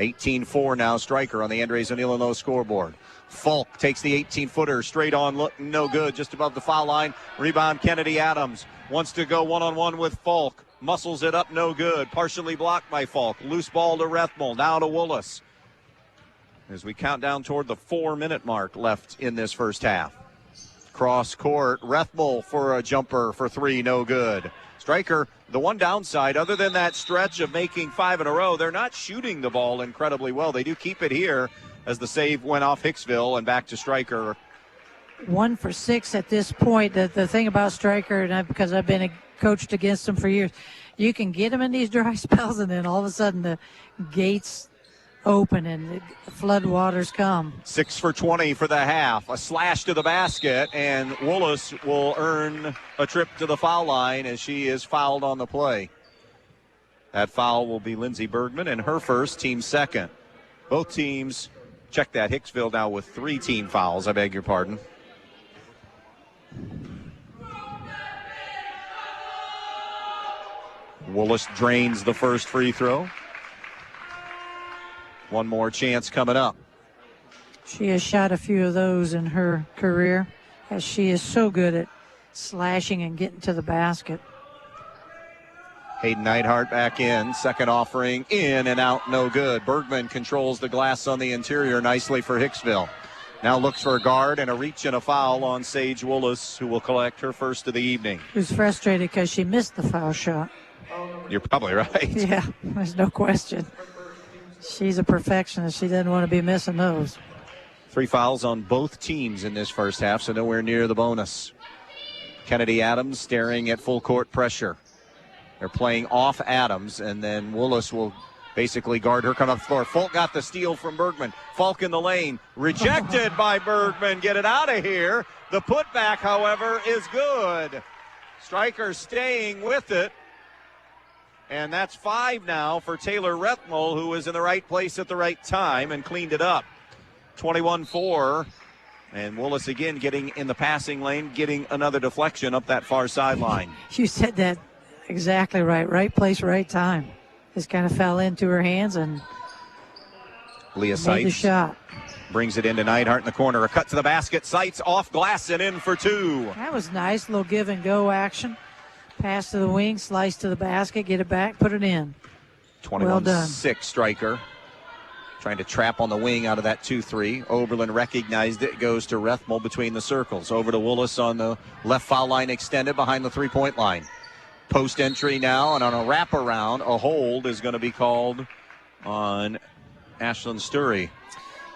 18-4 now, Stryker on the Andres O'Neill and Lowe scoreboard. Falk takes the 18-footer straight on, look, no good, just above the foul line. Rebound, Kennedy Adams wants to go one-on-one with Falk. Muscles it up, no good. Partially blocked by Falk. Loose ball to Rethmel, now to Willis. As we count down toward the 4-minute mark left in this first half. Cross court, Rethmel for a jumper for 3, no good. Stryker, the one downside, other than that stretch of making 5 in a row, they're not shooting the ball incredibly well. They do keep it here as the save went off Hicksville and back to Stryker.
1 for 6 at this point. The thing about Stryker, and because I've been coached against them for years, you can get them in these dry spells, and then all of a sudden the gates open and the flood waters come.
6 for 20 for the half. A slash to the basket, and Willis will earn a trip to the foul line as she is fouled on the play. That foul will be Lindsey Bergman, and her first, team second. Both teams, check that, Hicksville now with 3 team fouls, I beg your pardon. Willis drains the first free throw. One more chance coming up.
She has shot a few of those in her career, as she is so good at slashing and getting to the basket.
Hayden Neidhart back in. Second offering in and out, no good. Bergman controls the glass on the interior nicely for Hicksville. Now looks for a guard and a reach and a foul on Sage Willis, who will collect her first of the evening.
Who's frustrated because she missed the foul shot.
You're probably right.
Yeah, there's no question. She's a perfectionist. She doesn't want to be missing those.
3 fouls on both teams in this first half, so nowhere near the bonus. Kennedy Adams staring at full court pressure. They're playing off Adams, and then Willis will basically guard her coming up the floor. Falk got the steal from Bergman. Falk in the lane. Rejected by Bergman. Get it out of here. The putback, however, is good. Stryker staying with it. And that's 5 now for Taylor Rethmel, who was in the right place at the right time and cleaned it up. 21-4. And Willis again getting in the passing lane, getting another deflection up that far sideline.
You said that exactly right. Right place, right time. Just kind of fell into her hands and
Leah
made
Seitz
the shot.
brings it into Neidhart in the corner. A cut to the basket. Seitz off glass and in for 2.
That was nice. Little give and go action. Pass to the wing, slice to the basket, get it back, put it in.
21-6
Well done.
Stryker. Trying to trap on the wing out of that 2-3. Oberlin recognized it, goes to Rethmel between the circles. Over to Willis on the left foul line, extended behind the three-point line. Post entry now, and on a wraparound, a hold is going to be called on Ashlyn Sturry.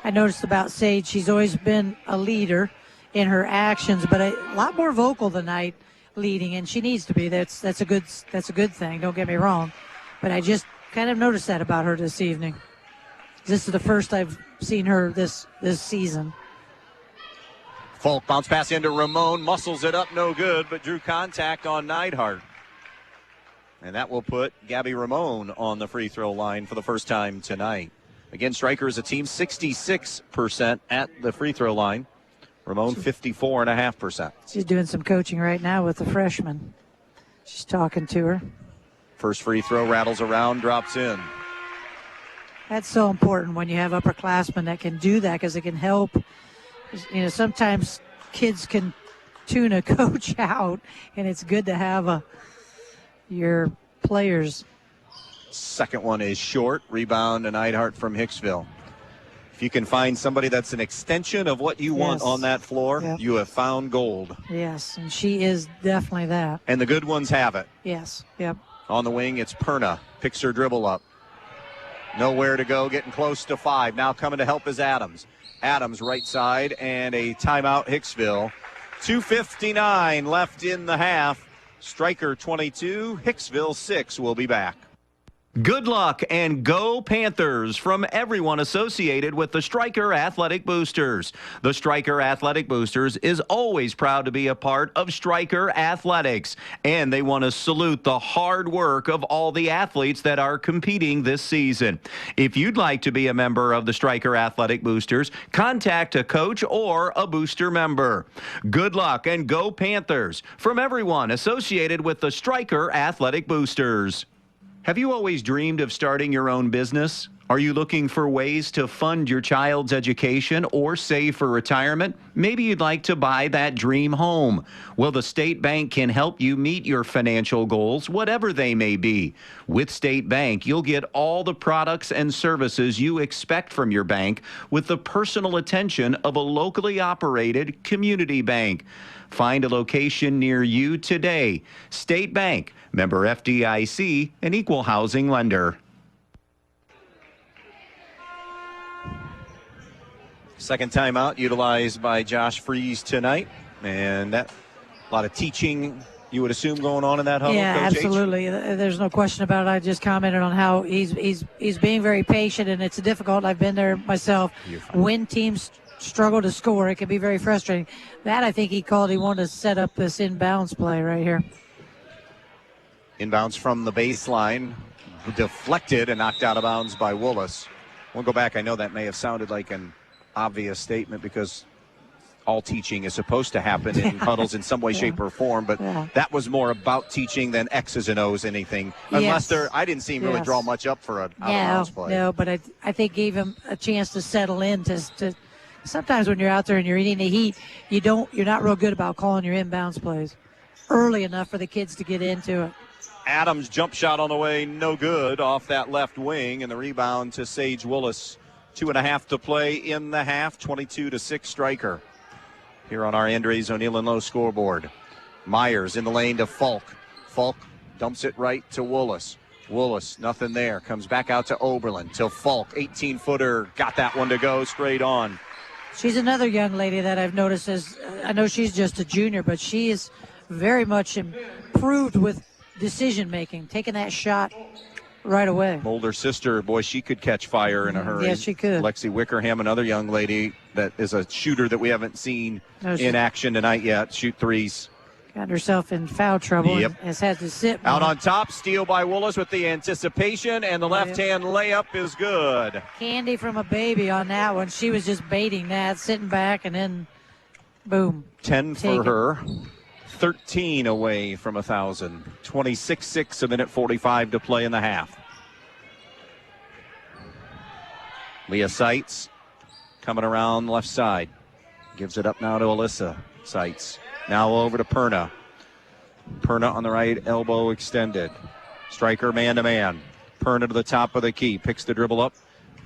I noticed about Sage, she's always been a leader in her actions, but a lot more vocal tonight leading, and she needs to be. That's a good thing, don't get me wrong. But I just kind of noticed that about her this evening. This is the first I've seen her this season.
Falk bounce pass into Ramon, muscles it up, no good, but drew contact on Neidhart. And that will put Gabby Ramon on the free throw line for the first time tonight. Again, Stryker is a team 66% at the free throw line. Ramon 54.5%.
She's doing some coaching right now with the freshman. She's talking to her.
First free throw rattles around, drops in.
That's so important when you have upperclassmen that can do that, because it can help. You know, sometimes kids can tune a coach out, and it's good to have your players.
Second one is short. Rebound to Neidhart from Hicksville. If you can find somebody that's an extension of what you want on that floor, you have found gold.
Yes, and she is definitely that.
And the good ones have it.
Yes, yep.
On the wing, it's Perna. Picks her dribble up. Nowhere to go, getting close to 5. Now coming to help is Adams. Adams right side, and a timeout Hicksville. 2:59 left in the half. Stryker 22, Hicksville 6. We'll be back.
Good luck and go Panthers from everyone associated with the Stryker Athletic Boosters. The Stryker Athletic Boosters is always proud to be a part of Stryker Athletics, and they want to salute the hard work of all the athletes that are competing this season. If you'd like to be a member of the Stryker Athletic Boosters, contact a coach or a booster member. Good luck and go Panthers from everyone associated with the Stryker Athletic Boosters. Have you always dreamed of starting your own business? Are you looking for ways to fund your child's education or save for retirement? Maybe you'd like to buy that dream home. Well, the State Bank can help you meet your financial goals, whatever they may be. With State Bank, you'll get all the products and services you expect from your bank with the personal attention of a locally operated community bank. Find a location near you today. State Bank, member FDIC, an equal housing lender.
Second timeout utilized by Josh Freeze tonight. And that a lot of teaching, you would assume, going on in that huddle,
Yeah,
Coach
absolutely. There's no question about it. I just commented on how he's being very patient, and it's difficult. I've been there myself. When teams struggle to score, it can be very frustrating. That I think he wanted to set up this inbounds play right here.
Inbounds from the baseline, deflected and knocked out of bounds by Willis. We'll go back. I know that may have sounded like an obvious statement because all teaching is supposed to happen in huddles in some way, shape, or form, but that was more about teaching than X's and O's anything. Unless I didn't see him really draw much up for an out-of-bounds play.
No, but I think gave him a chance to settle in. To sometimes when you're out there and you're eating the heat, you're not real good about calling your inbounds plays early enough for the kids to get into it.
Adams' jump shot on the way, no good off that left wing, and the rebound to Sage Willis. 2.5 to play in the half, 22-6 Stryker. Here on our Andres O'Neill and Lowe scoreboard. Myers in the lane to Falk. Falk dumps it right to Willis. Willis, nothing there. Comes back out to Oberlin. To Falk, 18-footer, got that one to go straight on.
She's another young lady that I've noticed I know she's just a junior, but she is very much improved with decision-making, taking that shot right away.
Mulder's sister, boy, she could catch fire in a hurry.
Yes, she could.
Lexi Wickerham, another young lady that is a shooter that we haven't seen in action tonight yet. Shoot threes.
Got herself in foul trouble and has had to sit.
Out on top, steal by Willis with the anticipation, and the left-hand layup is good.
Candy from a baby on that one. She was just baiting that, sitting back, and then boom.
10 for her. 13 away from 1,000. 26-6, a minute 45 to play in the half. Leah Seitz coming around left side. Gives it up now to Alyssa Seitz. Now over to Perna. Perna on the right elbow extended. Stryker man-to-man. Perna to the top of the key. Picks the dribble up.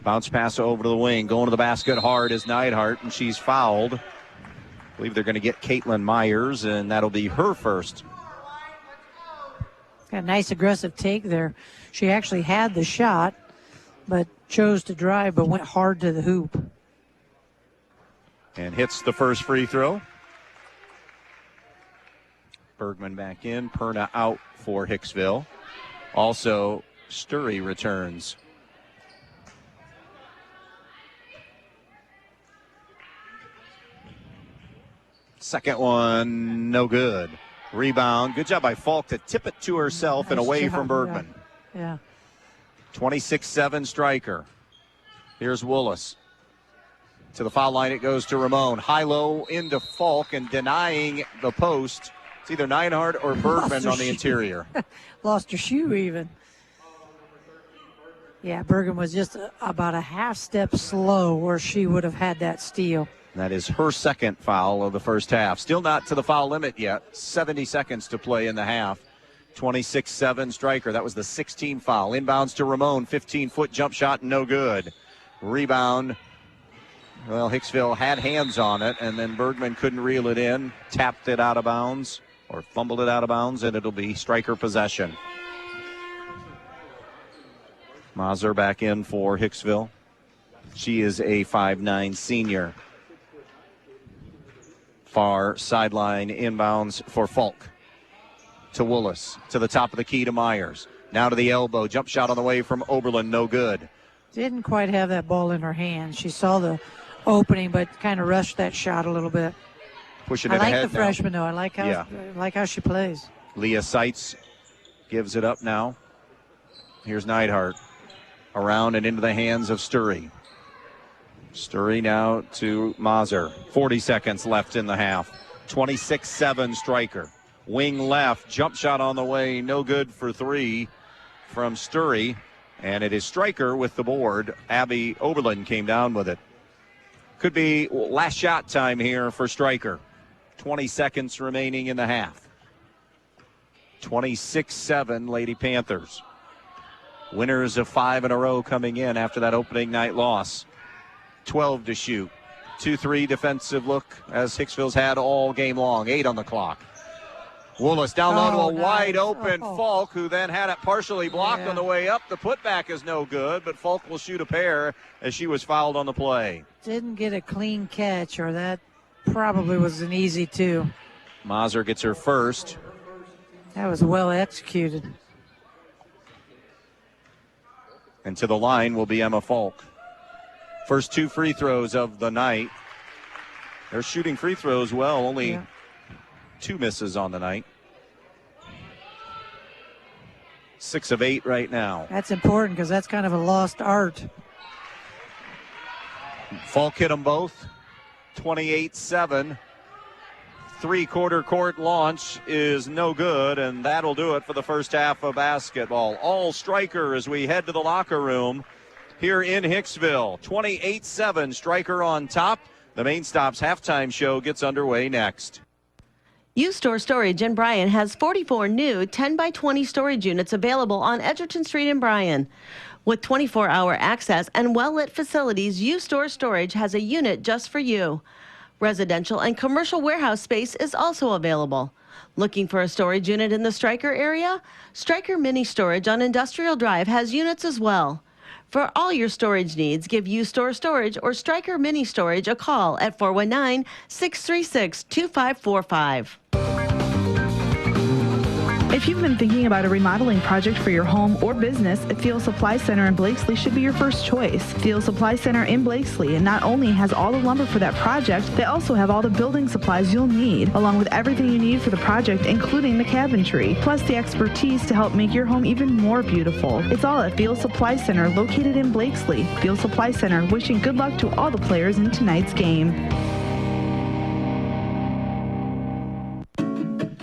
Bounce pass over to the wing. Going to the basket hard is Neidhart, and she's fouled. I believe they're going to get Caitlin Myers, and that'll be her first.
Got a nice aggressive take there. She actually had the shot, but chose to drive, but went hard to the hoop.
And hits the first free throw. Bergman back in, Perna out for Hicksville. Also, Sturry returns. Second one, no good. Rebound. Good job by Falk to tip it to herself and away from Bergman.
Yeah.
26-7 Stryker. Here's Willis. To the foul line it goes to Ramon. High-low into Falk and denying the post. It's either Neidhart or Bergman on the interior.
Lost her shoe even. Yeah, Bergman was just about a half step slow where she would have had that steal.
That is her second foul of the first half. Still not to the foul limit yet. 70 seconds to play in the half. 26-7 Stryker. That was the 16th foul. Inbounds to Ramon. 15-foot jump shot, no good. Rebound. Well, Hicksville had hands on it, and then Bergman couldn't reel it in. Tapped it out of bounds, or fumbled it out of bounds, and it'll be Stryker possession. Mazur back in for Hicksville. She is a 5'9" senior. Far sideline inbounds for Falk. To Willis. To the top of the key to Myers. Now to the elbow. Jump shot on the way from Oberlin. No good.
Didn't quite have that ball in her hand. She saw the opening, but kind of rushed that shot a little bit.
Pushing it ahead now.
I like the freshman, though. I like how she plays.
Leah Seitz gives it up now. Here's Neidhart. Around and into the hands of Sturry. Sturry now to Mazur. 40 seconds left in the half. 26-7 Stryker. Wing left. Jump shot on the way. No good for three from Sturry. And it is Stryker with the board. Abby Oberlin came down with it. Could be last shot time here for Stryker. 20 seconds remaining in the half. 26-7 Lady Panthers. Winners of 5 in a row coming in after that opening night loss. 12 to shoot. 2-3 defensive look as Hicksville's had all game long. 8 on the clock. Willis down low to a wide open Falk, who then had it partially blocked on the way up. The putback is no good, but Falk will shoot a pair as she was fouled on the play.
Didn't get a clean catch, or that probably was an easy two.
Mazur gets her first.
That was well executed.
And to the line will be Emma Falk. First 2 free throws of the night. They're shooting free throws well, only 2 misses on the night. 6 of 8 right now.
That's important because that's kind of a lost art.
Falk hit them both. 28-7. 3-quarter court launch is no good, and that'll do it for the first half of basketball. All Stryker as we head to the locker room here in Hicksville. 28-7, Stryker on top. The Main Stop's halftime show gets underway next.
U-Store Storage in Bryan has 44 new 10x20 storage units available on Edgerton Street in Bryan. With 24-hour access and well-lit facilities, U-Store Storage has a unit just for you. Residential and commercial warehouse space is also available. Looking for a storage unit in the Stryker area? Stryker Mini Storage on Industrial Drive has units as well. For all your storage needs, give U-Store Storage or Stryker Mini Storage a call at 419-636-2545.
If you've been thinking about a remodeling project for your home or business, Field Supply Center in Blakesley should be your first choice. Field Supply Center in Blakesley not only has all the lumber for that project, they also have all the building supplies you'll need, along with everything you need for the project, including the cabinetry, plus the expertise to help make your home even more beautiful. It's all at Field Supply Center, located in Blakesley. Field Supply Center, wishing good luck to all the players in tonight's game.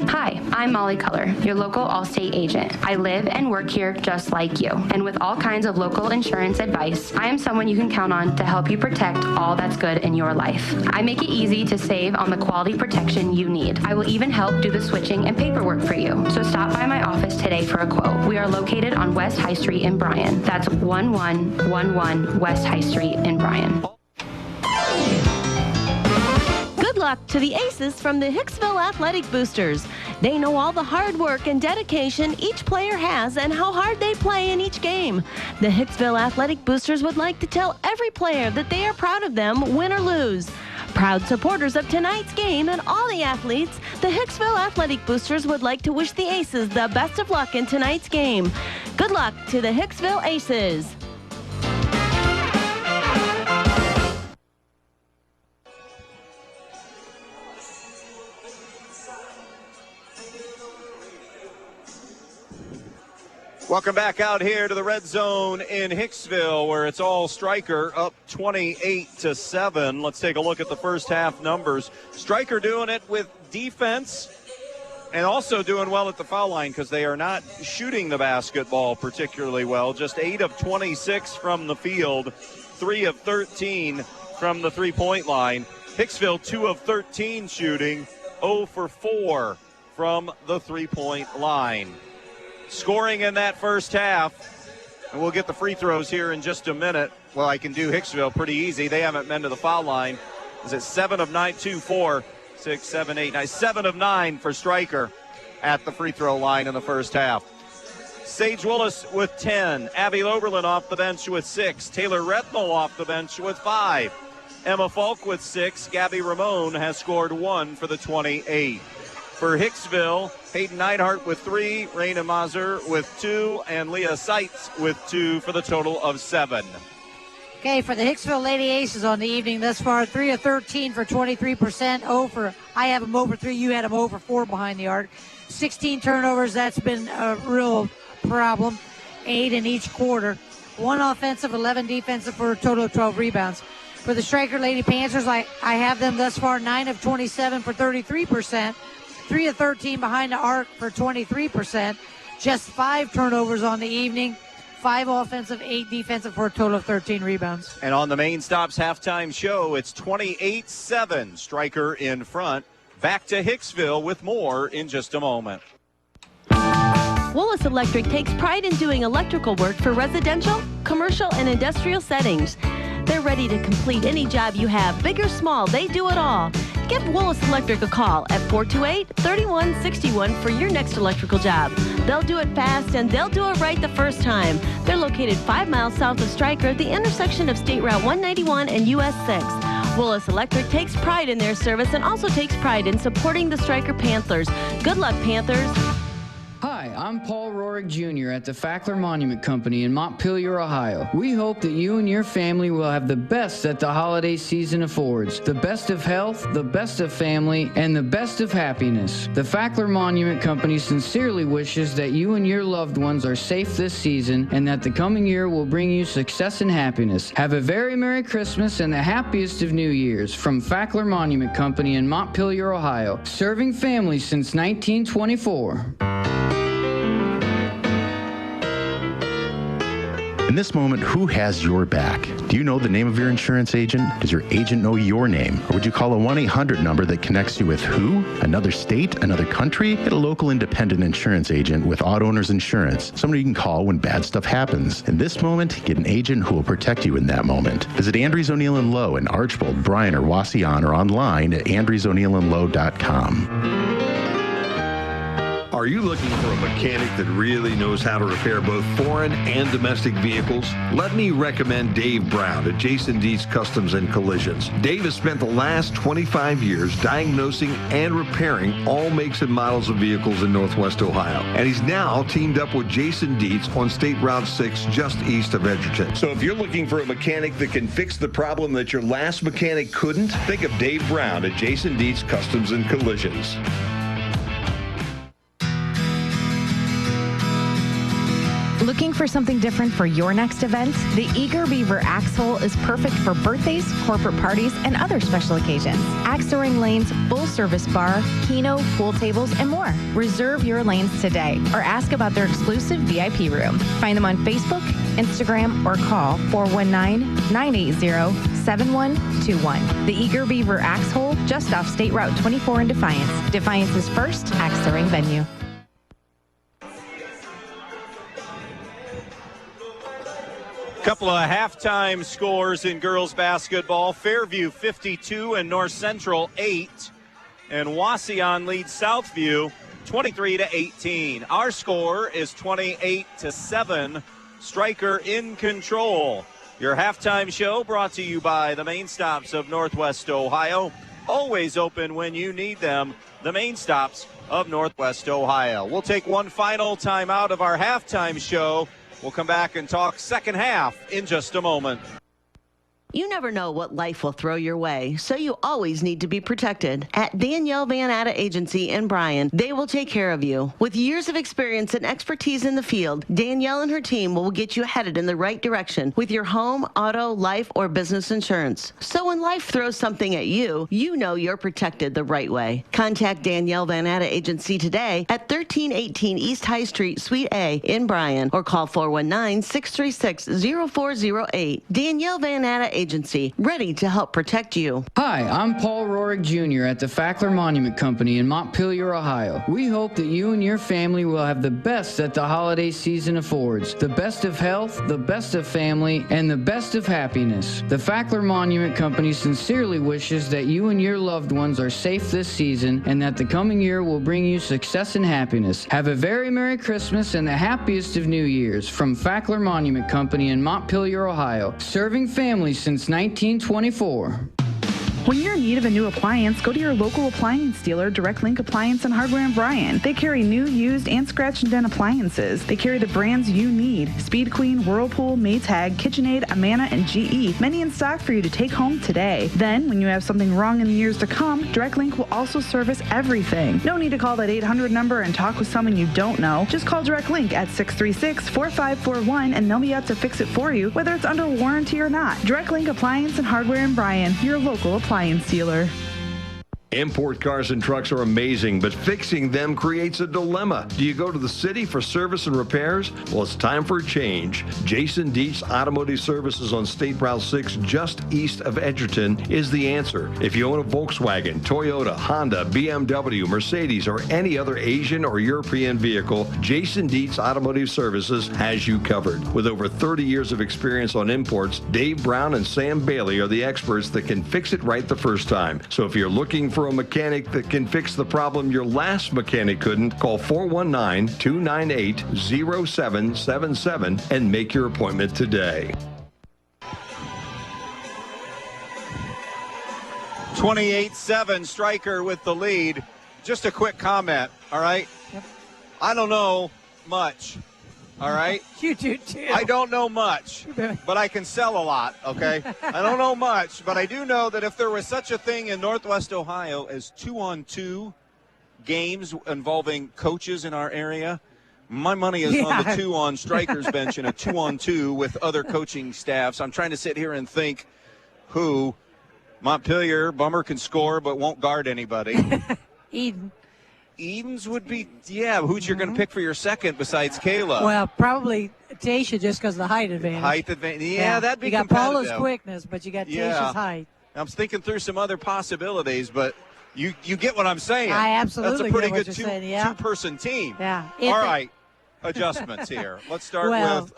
Hi, I'm Molly Culler, your local Allstate agent. I live and work here just like you. And with all kinds of local insurance advice, I am someone you can count on to help you protect all that's good in your life. I make it easy to save on the quality protection you need. I will even help do the switching and paperwork for you. So stop by my office today for a quote. We are located on West High Street in Bryan. That's 1111 West High Street in Bryan.
Good luck to the Aces from the Hicksville Athletic Boosters. They know all the hard work and dedication each player has and how hard they play in each game. The Hicksville Athletic Boosters would like to tell every player that they are proud of them, win or lose. Proud supporters of tonight's game and all the athletes, the Hicksville Athletic Boosters would like to wish the Aces the best of luck in tonight's game. Good luck to the Hicksville Aces.
Welcome back out here to the Red Zone in Hicksville, where it's all Stryker up 28-7. Let's take a look at the first half numbers. Stryker doing it with defense and also doing well at the foul line because they are not shooting the basketball particularly well. Just 8 of 26 from the field, 3 of 13 from the three-point line. Hicksville 2 of 13 shooting, 0 for 4 from the three-point line. Scoring in that first half, and we'll get the free throws here in just a minute. Well, I can do Hicksville pretty easy. They haven't been to the foul line. Is it 7 of 9, 2, 4, 6, 7, 8, 9, 7 of 9 for Stryker at the free throw line in the first half. Sage Willis with 10. Abby Loberlin off the bench with 6. Taylor Rethnall off the bench with 5. Emma Falk with 6. Gabby Ramon has scored 1 for the 28. For Hicksville, Hayden Neidhart with 3, Raina Mazer with 2, and Leah Seitz with 2 for the total of 7.
Okay, for the Hicksville Lady Aces on the evening thus far, 3 of 13 for 23%. I have them over 3, you had them over 4 behind the arc. 16 turnovers, that's been a real problem. 8 in each quarter. 1 offensive, 11 defensive for a total of 12 rebounds. For the Stryker Lady Panthers, I have them thus far 9 of 27 for 33%. 3 of 13 behind the arc for 23%. Just 5 turnovers on the evening. 5 offensive, 8 defensive for a total of 13 rebounds.
And on the Main Stops halftime show, it's 28-7. Stryker in front. Back to Hicksville with more in just a moment.
Willis Electric takes pride in doing electrical work for residential, commercial, and industrial settings. They're ready to complete any job you have, big or small, they do it all. Give Willis Electric a call at 428-3161 for your next electrical job. They'll do it fast and they'll do it right the first time. They're located 5 miles south of Stryker at the intersection of State Route 191 and US 6. Willis Electric takes pride in their service and also takes pride in supporting the Stryker Panthers. Good luck, Panthers.
Hi, I'm Paul Rohrig Jr. at the Fackler Monument Company in Montpelier, Ohio. We hope that you and your family will have the best that the holiday season affords. The best of health, the best of family, and the best of happiness. The Fackler Monument Company sincerely wishes that you and your loved ones are safe this season and that the coming year will bring you success and happiness. Have a very Merry Christmas and the happiest of New Years from Fackler Monument Company in Montpelier, Ohio. Serving families since 1924.
In this moment, who has your back? Do you know the name of your insurance agent? Does your agent know your name? Or would you call a 1-800 number that connects you with who? Another state? Another country? Get a local independent insurance agent with Auto Owners Insurance. Somebody you can call when bad stuff happens. In this moment, get an agent who will protect you in that moment. Visit Andrews O'Neill & Lowe in Archbold, Bryan, or Wasion, or online at andrewsoneillandlowe.com.
Are you looking for a mechanic that really knows how to repair both foreign and domestic vehicles? Let me recommend Dave Brown at Jason Dietz Customs and Collisions. Dave has spent the last 25 years diagnosing and repairing all makes and models of vehicles in Northwest Ohio. And he's now teamed up with Jason Dietz on State Route 6 just east of Edgerton. So if you're looking for a mechanic that can fix the problem that your last mechanic couldn't, think of Dave Brown at Jason Dietz Customs and Collisions.
Looking for something different for your next event? The Eager Beaver Axe Hole is perfect for birthdays, corporate parties, and other special occasions. Axe throwing lanes, full-service bar, keno, pool tables, and more. Reserve your lanes today or ask about their exclusive VIP room. Find them on Facebook, Instagram, or call 419-980-7121. The Eager Beaver Axe Hole, just off State Route 24 in Defiance. Defiance's first axe throwing venue.
Couple of halftime scores in girls basketball. Fairview 52 and North Central 8. And Wauseon leads Southview 23-18. Our score is 28-7. Stryker in control. Your halftime show brought to you by the Main Stops of Northwest Ohio. Always open when you need them. The Main Stops of Northwest Ohio. We'll take one final time out of our halftime show. We'll come back and talk second half in just a moment.
You never know what life will throw your way, so you always need to be protected. At Danielle Van Atta Agency in Bryan, they will take care of you. With years of experience and expertise in the field, Danielle and her team will get you headed in the right direction with your home, auto, life, or business insurance. So when life throws something at you, you know you're protected the right way. Contact Danielle Van Atta Agency today at 1318 East High Street, Suite A in Bryan, or call 419-636-0408. Danielle Van Atta Agency, ready to help protect you.
Hi, I'm Paul Rorick Jr. at the Fackler Monument Company in Montpelier, Ohio. We hope that you and your family will have the best that the holiday season affords. The best of health, the best of family, and the best of happiness. The Fackler Monument Company sincerely wishes that you and your loved ones are safe this season and that the coming year will bring you success and happiness. Have a very Merry Christmas and the happiest of New Years from Fackler Monument Company in Montpelier, Ohio. Serving families since 1924.
When you're in need of a new appliance, go to your local appliance dealer, Direct Link Appliance and Hardware in Bryan. They carry new, used, and scratch and dent appliances. They carry the brands you need: Speed Queen, Whirlpool, Maytag, KitchenAid, Amana, and GE. Many in stock for you to take home today. Then, when you have something wrong in the years to come, Direct Link will also service everything. No need to call that 800 number and talk with someone you don't know. Just call Direct Link at 636-4541 and they'll be out to fix it for you, whether it's under warranty or not. Direct Link Appliance and Hardware in Bryan, your local appliance dealer.
Import cars and trucks are amazing, but fixing them creates a dilemma. Do you go to the city for service and repairs? Well, it's time for a change. Jason Dietz Automotive Services on State Route 6, just east of Edgerton, is the answer. If you own a Volkswagen, Toyota, Honda, BMW, Mercedes, or any other Asian or European vehicle, Jason Dietz Automotive Services has you covered. With over 30 years of experience on imports, Dave Brown and Sam Bailey are the experts that can fix it right the first time. So if you're looking for a mechanic that can fix the problem your last mechanic couldn't, call 419-298-0777 and make your appointment today.
28-7, Stryker with the lead. Just a quick comment, all right?
Yep.
I don't know much, all right?
You do too.
I don't know much, but I can sell a lot, okay? I don't know much, but I do know that if there was such a thing in Northwest Ohio as 2-on-2 games involving coaches in our area, my money is on the 2 on Stryker's bench and a 2-on-2 with other coaching staffs. I'm trying to sit here and think who. Montpelier, Bummer can score but won't guard anybody. Edens would be, who's you're going to pick for your second besides Kayla?
Well, probably Tasha just because of the height advantage.
Height advantage. Yeah, that'd be
competitive. You got Paula's quickness, but you got Tasha's height.
I'm thinking through some other possibilities, but you get what I'm saying.
I absolutely
That's a pretty
get what
good
you're saying,
two-person team.
Yeah.
All right. Adjustments here. Let's start with,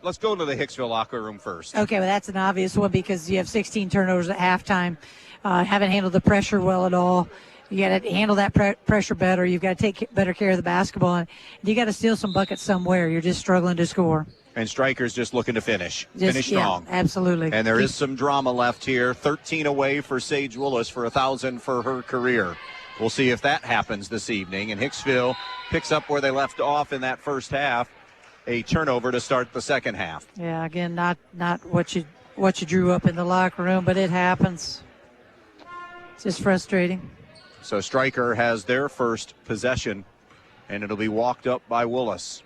let's go to the Hicksville locker room first.
Okay, well, that's an obvious one because you have 16 turnovers at halftime. Haven't handled the pressure well at all. You got to handle that pressure better. You've got to take better care of the basketball. And you got to steal some buckets somewhere. You're just struggling to score.
And Stryker's just looking to finish strong.
Yeah, absolutely.
And there is some drama left here. 13 away for Sage Willis for 1,000 for her career. We'll see if that happens this evening. And Hicksville picks up where they left off in that first half, a turnover to start the second half.
Yeah, again, not what you drew up in the locker room, but it happens. It's just frustrating.
So Stryker has their first possession, and it'll be walked up by Willis.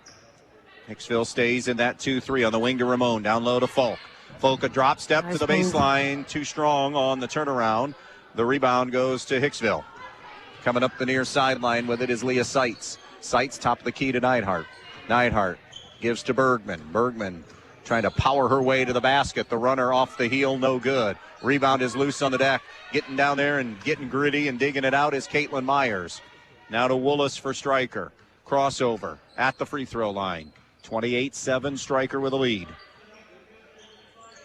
Hicksville stays in that 2-3 on the wing to Ramon. Down low to Falk. Falk a drop step
nice
to the baseline. Too strong on the turnaround. The rebound goes to Hicksville. Coming up the near sideline with it is Leah Seitz. Seitz top of the key to Neidhart. Neidhart gives to Bergman. Bergman trying to power her way to the basket. The runner off the heel, no good. Rebound is loose on the deck. Getting down there and getting gritty and digging it out is Caitlin Myers. Now to Willis for Stryker. Crossover at the free throw line. 28-7, Stryker with a lead.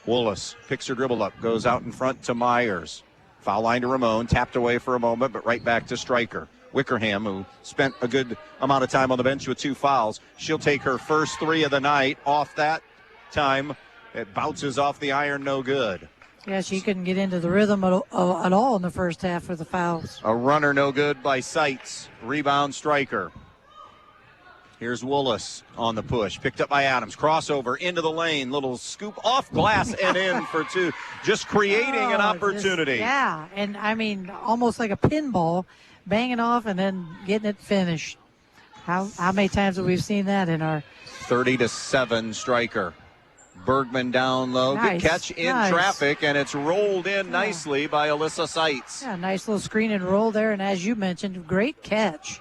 Willis picks her dribble up, goes out in front to Myers. Foul line to Ramon, tapped away for a moment, but right back to Stryker. Wickerham, who spent a good amount of time on the bench with 2 fouls. She'll take her first 3 of the night. Off that time, it bounces off the iron, no good.
Yeah, she couldn't get into the rhythm at all in the first half for the fouls.
A runner, no good by Seitz. Rebound, Stryker. Here's Willis on the push. Picked up by Adams. Crossover into the lane. Little scoop off glass and in for 2. Just creating an opportunity.
Yeah, and I mean, almost like a pinball, banging off and then getting it finished. How many times have we seen that in our
30-7 Stryker. Bergman down low.
Nice,
Good catch in traffic, and it's rolled in nicely by Alyssa Seitz.
Yeah, nice little screen and roll there, and as you mentioned, great catch.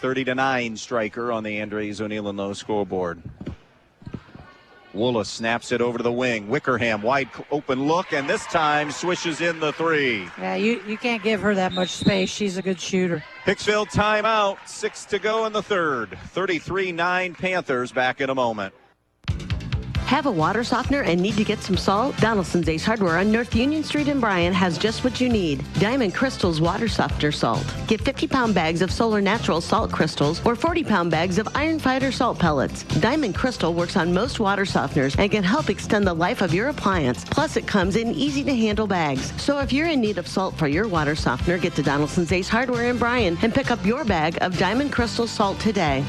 30-9 Stryker on the Andres O'Neill and Low scoreboard. Willis snaps it over to the wing. Wickerham, wide open look, and this time swishes in the 3.
Yeah, you can't give her that much space. She's a good shooter.
Hicksville timeout. 6 to go in the third. 33-9 Panthers. Back in a moment.
Have a water softener and need to get some salt? Donaldson's Ace Hardware on North Union Street in Bryan has just what you need. Diamond Crystal's Water Softener Salt. Get 50-pound bags of Solar Natural salt crystals or 40-pound bags of Iron Fighter salt pellets. Diamond Crystal works on most water softeners and can help extend the life of your appliance. Plus, it comes in easy-to-handle bags. So if you're in need of salt for your water softener, get to Donaldson's Ace Hardware in Bryan and pick up your bag of Diamond Crystal salt today.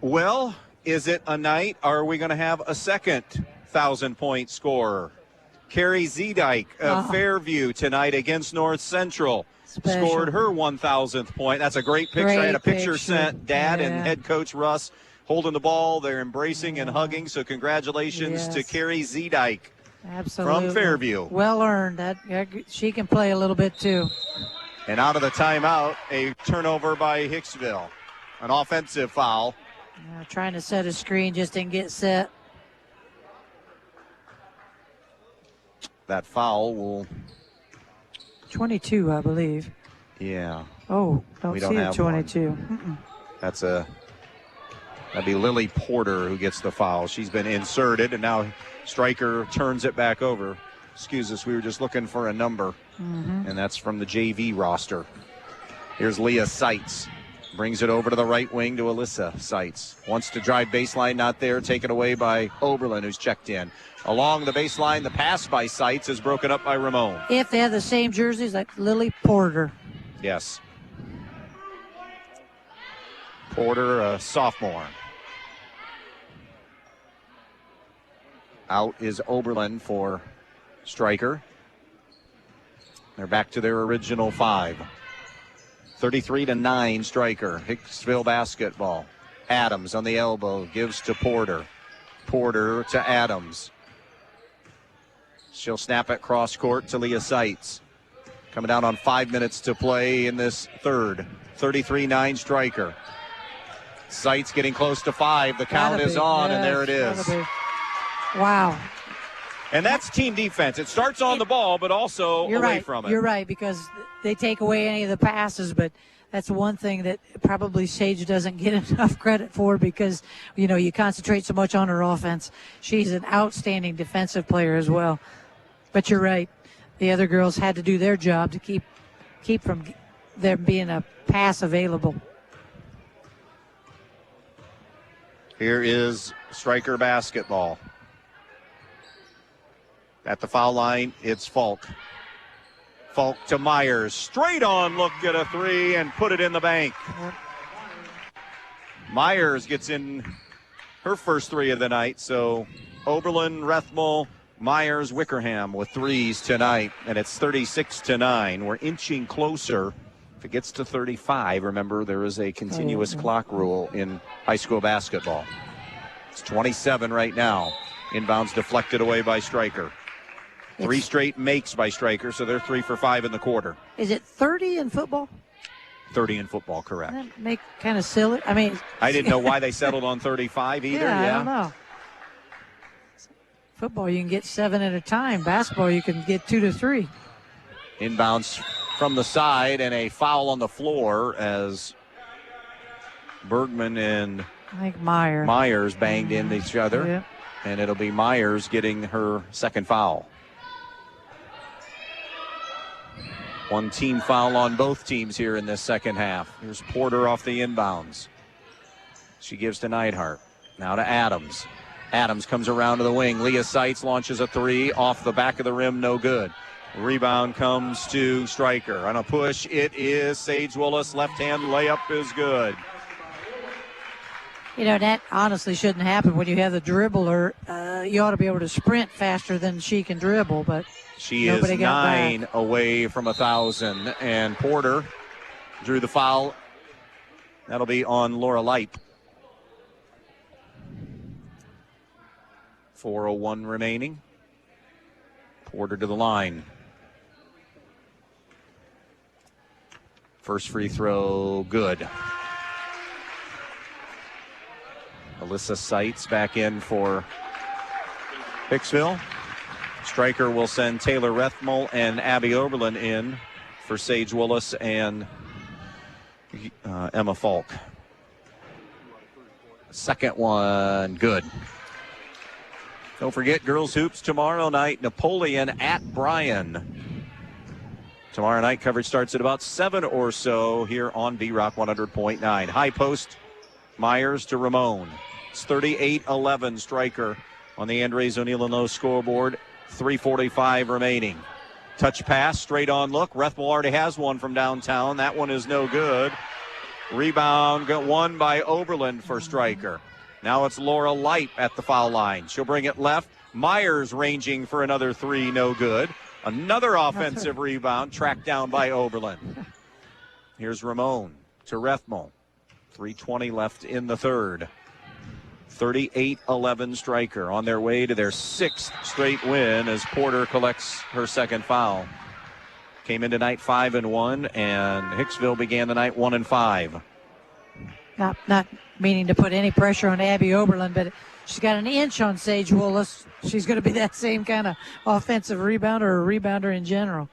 Well, is it a night? Are we going to have a second 1,000-point scorer? Carrie Zedike of Fairview tonight against North Central.
Special.
Scored her 1,000th point. That's a great picture. I had a picture sent. Dad and head coach Russ holding the ball. They're embracing and hugging. So congratulations to Carrie Zedike.
Absolutely.
From Fairview.
Well earned. That she can play a little bit too.
And out of the timeout, a turnover by Hicksville. An offensive foul.
Trying to set a screen, just didn't get set.
That foul will...
22, I believe.
Yeah.
Oh, don't
we
see
don't have
22.
That'd be Lily Porter who gets the foul. She's been inserted, and now Stryker turns it back over. Excuse us, we were just looking for a number, and that's from the JV roster. Here's Leah Seitz. Brings it over to the right wing to Alyssa Seitz. Wants to drive baseline, not there. Taken away by Oberlin, who's checked in. Along the baseline, the pass by Seitz is broken up by Ramon.
If they have the same jerseys, like Lily Porter.
Yes. Porter, a sophomore. Out is Oberlin for Stryker. They're back to their original 5. 33-9 Stryker. Hicksville basketball. Adams on the elbow gives to Porter. Porter to Adams. She'll snap it cross court to Leah Seitz. Coming down on 5 minutes to play in this third. 33-9 Stryker. Seitz getting close to 5. The count is on, and there it is.
Wow.
And that's team defense. It starts on the ball, but also away from it.
You're right, because they take away any of the passes, but that's one thing that probably Sage doesn't get enough credit for because, you concentrate so much on her offense. She's an outstanding defensive player as well. But you're right. The other girls had to do their job to keep from there being a pass available.
Here is Stryker basketball. At the foul line, it's Falk. Falk to Myers. Straight on look at a 3 and put it in the bank.
Yep.
Myers gets in her first 3 of the night. So Oberlin, Rethmel, Myers, Wickerham with threes tonight, and it's 36-9. We're inching closer. If it gets to 35, remember there is a continuous clock rule in high school basketball. It's 27 right now. Inbounds deflected away by Stryker. 3 straight makes by Stryker, so they're 3 for 5 in the quarter.
Is it 30 in football?
30 in football, correct.
That make kind of silly. I mean,
I didn't know why they settled on 35 either.
Yeah, I don't know. Football, you can get 7 at a time. Basketball, you can get 2 to 3.
Inbounds from the side and a foul on the floor as Bergman and
I think
Myers banged into each other.
Yep.
And it'll be Myers getting her second foul. One team foul on both teams here in this second half. Here's Porter off the inbounds. She gives to Neidhart. Now to Adams. Adams comes around to the wing. Leah Seitz launches a 3 off the back of the rim, no good. Rebound comes to Stryker. On a push, it is Sage Willis. Left-hand layup is good.
You know, that honestly shouldn't happen when you have the dribbler. You ought to be able to sprint faster than she can dribble, but
she is 9 away from 1,000. And Porter drew the foul. That'll be on Laura Leip. 4:01 remaining. Porter to the line. First free throw, good. Alyssa Seitz back in for Hicksville. Stryker will send Taylor Rethmel and Abby Oberlin in for Sage Willis and Emma Falk. Second one, good. Don't forget, girls hoops tomorrow night, Napoleon at Bryan. Tomorrow night, coverage starts at about 7 or so here on B-Rock 100.9. High post, Myers to Ramon. It's 38-11 Stryker on the Andres O'Neill scoreboard. 3:45 remaining. Touch pass, straight on look. Rethmel already has one from downtown. That one is no good. Rebound won by Oberlin for Stryker. Now it's Laura Leip at the foul line. She'll bring it left. Myers ranging for another 3, no good. Another offensive rebound tracked down by Oberlin. Here's Ramon to Rethmel. 3:20 left in the third. 38-11 Stryker on their way to their 6th straight win as Porter collects her second foul. Came in tonight 5-1, and Hicksville began the night 1-5.
Not meaning to put any pressure on Abby Oberlin, but she's got an inch on Sage Willis. She's going to be that same kind of offensive rebounder or rebounder in general.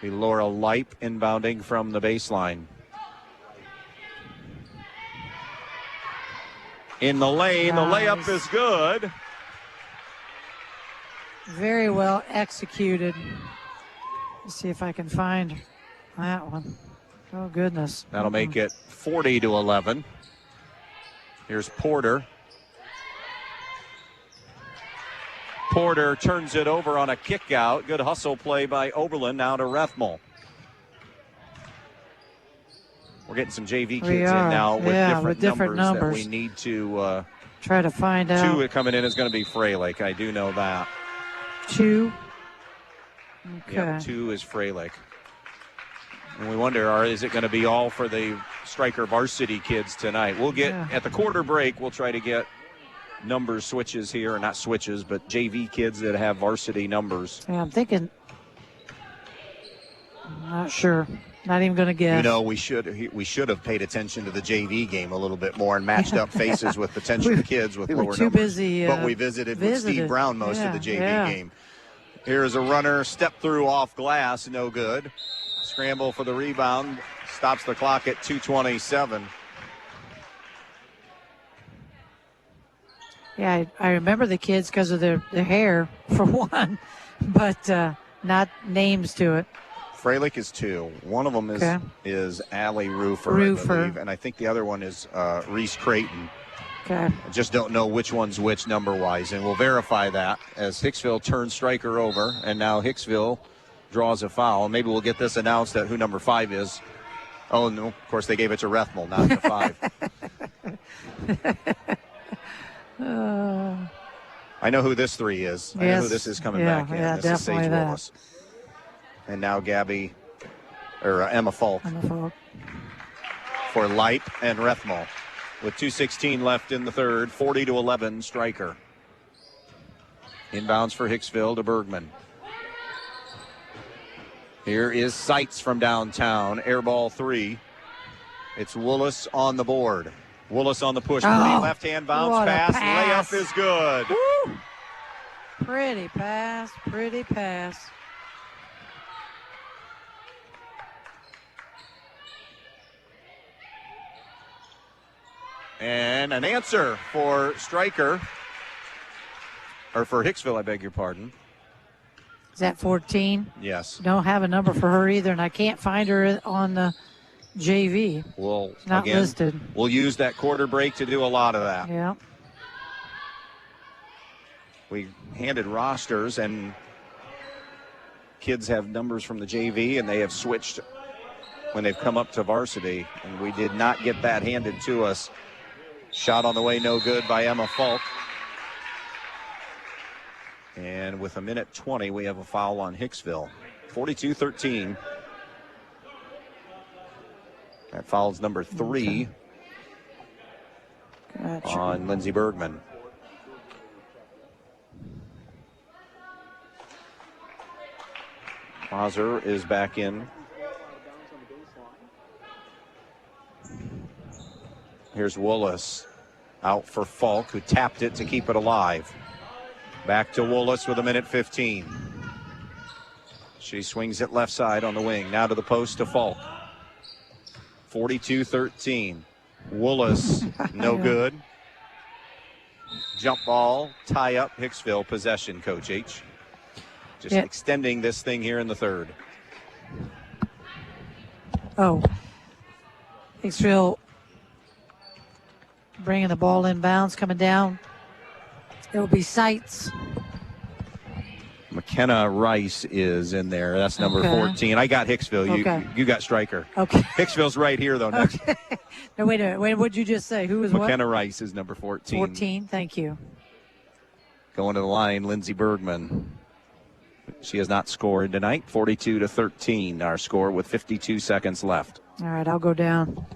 Be Laura Leip inbounding from the baseline. In the lane, the layup is good.
Very well executed. Let's see if I can find that one. Oh, goodness.
That'll make it 40-11. Here's Porter. Porter turns it over on a kick out. Good hustle play by Oberlin. Now to Rethmel. We're getting some JV kids in now with different numbers that we need to
try to find out.
2 coming in is going to be Freilich. I do know that.
2. Okay.
Yep, 2 is Freilich. And we wonder, is it going to be all for the Stryker varsity kids tonight? We'll get, at the quarter break, we'll try to get number switches here, or not switches, but JV kids that have varsity numbers.
Yeah, I'm thinking, I'm not sure. Not even going to guess.
You know, we should have paid attention to the JV game a little bit more and matched up faces with potential kids with lower numbers.
Busy,
but we visited with Steve Brown most of the JV game. Here's a runner, step through off glass, no good. Scramble for the rebound, stops the clock at 2:27.
Yeah, I remember the kids because of their hair, for one, but not names to it.
Freilich is 2. One of them is Allie Roofer, I believe, and I think the other one is Reese Creighton.
Okay.
I just don't know which one's which number-wise, and we'll verify that as Hicksville turns Stryker over, and now Hicksville draws a foul. Maybe we'll get this announced at who number 5 is Oh, no. Of course, they gave it to Rethmel, not to 5. I know who this 3 is. I know who this is coming back in.
Yeah,
this is Sage
that.
Willis. And now Emma Falk. For Light and Rethmel. With 2:16 left in the third, 40-11, Stryker. Inbounds for Hicksville to Bergman. Here is Seitz from downtown. Air ball 3. It's Willis on the board. Willis on the push. Pretty left-hand bounce pass. Layup is good.
Woo! Pretty pass.
And an answer for Stryker. Or for Hicksville, I beg your pardon.
Is that 14?
Yes.
Don't have a number for her either, and I can't find her on the JV.
Well,
not listed.
We'll use that quarter break to do a lot of that.
Yeah.
We handed rosters, and kids have numbers from the JV, and they have switched when they've come up to varsity, and we did not get that handed to us. Shot on the way, no good by Emma Falk. And with 1:20, we have a foul on Hicksville. 42-13. That foul's number 3 on Lindsey Bergman. Hauser is back in. Here's Willis out for Falk, who tapped it to keep it alive. Back to Willis with 1:15. She swings it left side on the wing. Now to the post to Falk. 42-13. Willis, no good. Jump ball, tie up, Hicksville possession, Coach H. Just extending this thing here in the third.
Oh. Hicksville bringing the ball in bounds, coming down. It will be Seitz.
McKenna Rice is in there. That's number 14. I got Hicksville. You got Stryker.
Okay.
Hicksville's right here, though. Next.
Okay. No, wait a minute. Wait, what did you just say? Who was
McKenna Rice is number 14.
14, thank you.
Going to the line, Lindsey Bergman. She has not scored tonight. 42-13, our score with 52 seconds left.
All right, I'll go down.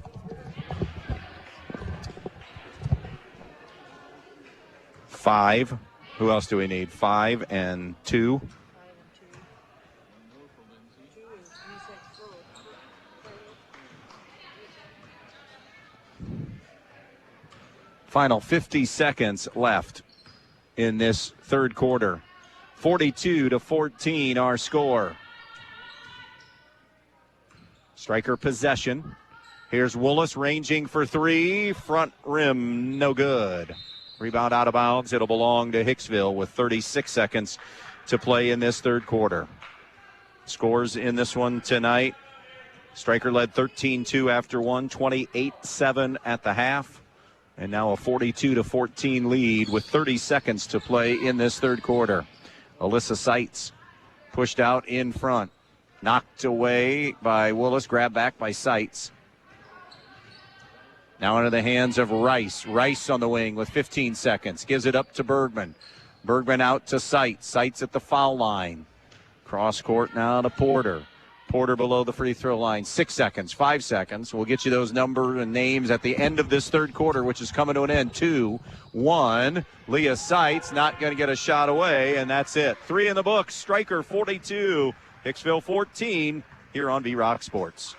Five. Who else do we need? 5 and 2. Final 50 seconds left in this third quarter. 42-14, our score. Stryker possession. Here's Willis ranging for 3. Front rim, no good. Rebound out of bounds. It'll belong to Hicksville with 36 seconds to play in this third quarter. Scores in this one tonight. Stryker led 13-2 after one, 28-7 at the half. And now a 42-14 lead with 30 seconds to play in this third quarter. Alyssa Seitz pushed out in front. Knocked away by Willis, grabbed back by Seitz. Now into the hands of Rice. Rice on the wing with 15 seconds. Gives it up to Bergman. Bergman out to Seitz. Seitz at the foul line. Cross court now to Porter. Porter below the free throw line. 6 seconds, 5 seconds. We'll get you those numbers and names at the end of this third quarter, which is coming to an end. 2-1. Leah Seitz not going to get a shot away, and that's it. 3 in the books. Stryker 42. Hicksville 14 here on V-Rock Sports.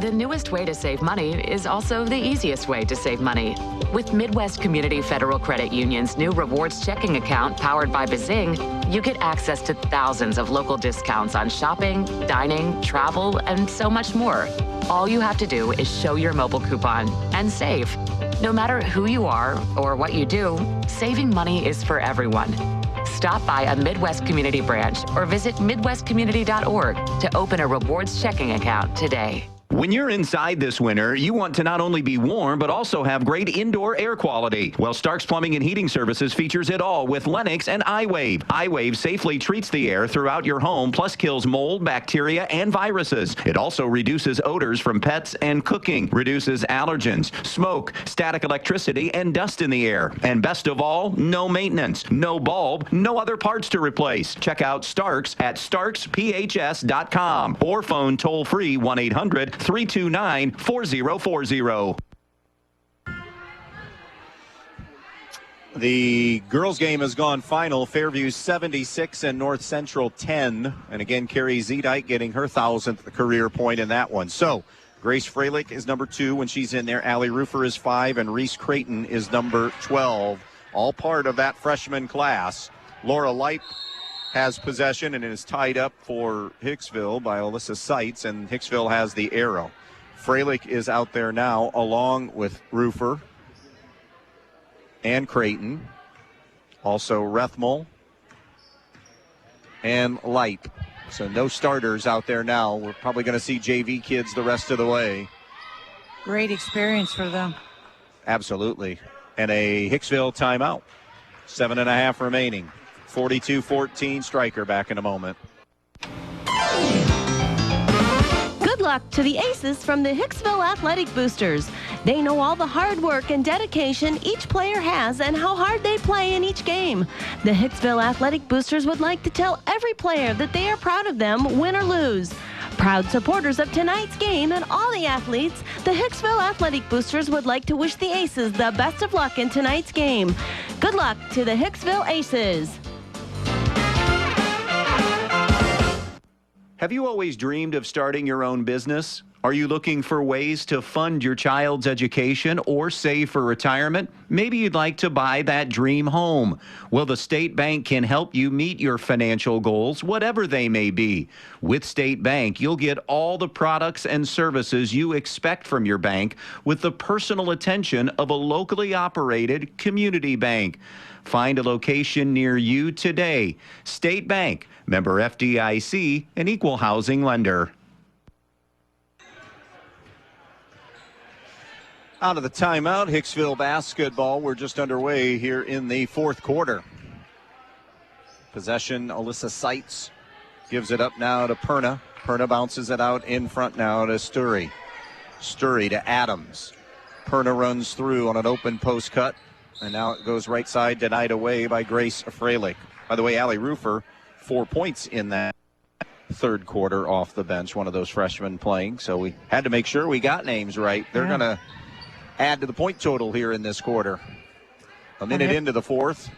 The newest way to save money is also the easiest way to save money. With Midwest Community Federal Credit Union's new rewards checking account powered by Bazing, you get access to thousands of local discounts on shopping, dining, travel, and so much more. All you have to do is show your mobile coupon and save. No matter who you are or what you do, saving money is for everyone. Stop by a Midwest Community branch or visit midwestcommunity.org to open a rewards checking account today.
When you're inside this winter, you want to not only be warm, but also have great indoor air quality. Well, Stark's Plumbing and Heating Services features it all with Lennox and iWave. iWave safely treats the air throughout your home, plus kills mold, bacteria, and viruses. It also reduces odors from pets and cooking, reduces allergens, smoke, static electricity, and dust in the air. And best of all, no maintenance, no bulb, no other parts to replace. Check out Stark's at starksphs.com or phone toll-free 1-800-329-4040.
The girls' game has gone final. Fairview 76 and North Central 10. And again, Carrie Zedike getting her 1,000th career point in that one. So Grace Freilich is number 2 when she's in there. Allie Rufer is 5, and Reese Creighton is number 12. All part of that freshman class. Laura Light has possession and is tied up for Hicksville by Alyssa Seitz, and Hicksville has the arrow. Freilich is out there now along with Rufer and Creighton. Also Rethmel and Light. So no starters out there now. We're probably going to see JV kids the rest of the way.
Great experience for them.
Absolutely. And a Hicksville timeout. 7.5 remaining. 42-14, Stryker back in a moment.
Good luck to the Aces from the Hicksville Athletic Boosters. They know all the hard work and dedication each player has and how hard they play in each game. The Hicksville Athletic Boosters would like to tell every player that they are proud of them, win or lose. Proud supporters of tonight's game and all the athletes, the Hicksville Athletic Boosters would like to wish the Aces the best of luck in tonight's game. Good luck to the Hicksville Aces.
Have you always dreamed of starting your own business? Are you looking for ways to fund your child's education or save for retirement? Maybe you'd like to buy that dream home. Well, the State Bank can help you meet your financial goals, whatever they may be. With State Bank, you'll get all the products and services you expect from your bank with the personal attention of a locally operated community bank. Find a location near you today. State Bank, member FDIC, an equal housing lender.
Out of the timeout, Hicksville basketball. We're just underway here in the fourth quarter. Possession, Alyssa Seitz gives it up now to Perna. Perna bounces it out in front now to Sturry. Sturry to Adams. Perna runs through on an open post cut. And now it goes right side, denied away by Grace Freilich. By the way, Allie Rufer, 4 points in that third quarter off the bench, one of those freshmen playing. So we had to make sure we got names right. They're going to add to the point total here in this quarter. A minute into the fourth.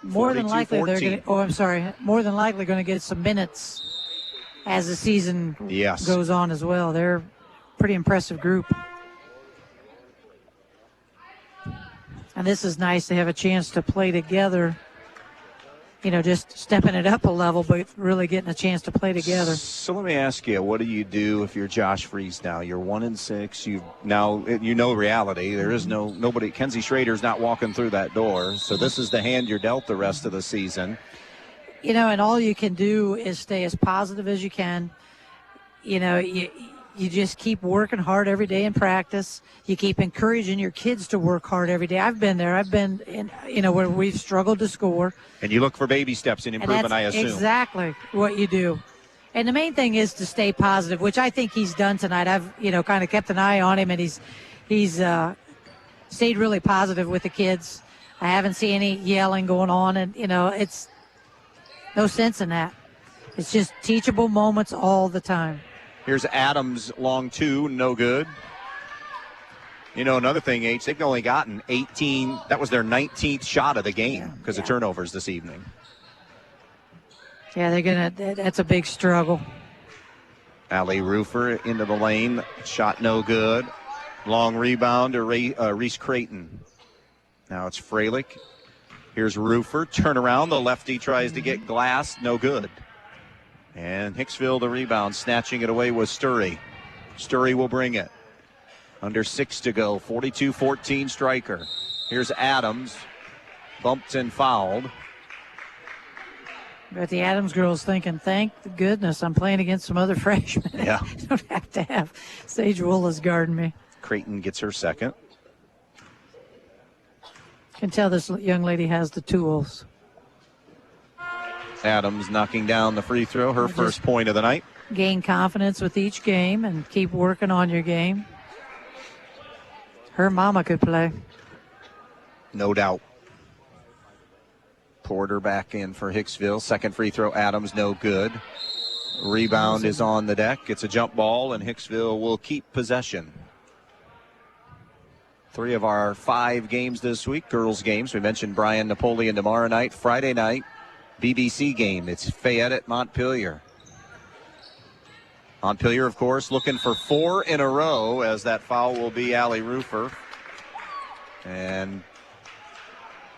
More than likely they're going to, more than likely going to get some minutes as the season goes on as well. They're a pretty impressive group. And this is nice to have a chance to play together, you know, just stepping it up a level, but really getting a chance to play together.
So let me ask you, what do you do if you're Josh Freese now? You're 1-6. You know reality. There is nobody. Kenzie Schrader's not walking through that door. So this is the hand you're dealt the rest of the season.
You know, and all you can do is stay as positive as you can. You know, you just keep working hard every day in practice. You keep encouraging your kids to work hard every day. I've been there. I've been in, you know, where we've struggled to score.
And you look for baby steps in improvement, I assume.
Exactly what you do. And the main thing is to stay positive, which I think he's done tonight. I've, you know, kind of kept an eye on him, and he's stayed really positive with the kids. I haven't seen any yelling going on, and, you know, it's no sense in that. It's just teachable moments all the time.
Here's Adams, long two, no good. You know, another thing, H, they've only gotten 18. That was their 19th shot of the game because of turnovers this evening.
Yeah, that's a big struggle.
Allie Rufer into the lane, shot no good. Long rebound to Reese Creighton. Now it's Freilich. Here's Rufer, turn around. The lefty tries to get glass, no good. And Hicksville the rebound, snatching it away was Sturry. Sturry will bring it. Under 6 to go, 42-14 Stryker. Here's Adams, bumped and fouled.
But the Adams girls thinking, thank goodness I'm playing against some other freshmen.
Yeah.
I don't have to have Sage Willis guarding me.
Creighton gets her second.
Can tell this young lady has the tools.
Adams knocking down the free throw, her first point of the night.
Gain confidence with each game and keep working on your game. Her mama could play.
No doubt. Porter back in for Hicksville. Second free throw, Adams, no good. Rebound is on the deck. It's a jump ball, and Hicksville will keep possession. 3 of our 5 games this week, girls games. We mentioned Bryan Napoleon tomorrow night. Friday night, BBC game. It's Fayette at Montpelier. Montpelier, of course, looking for 4 in a row, as that foul will be Allie Rufer. And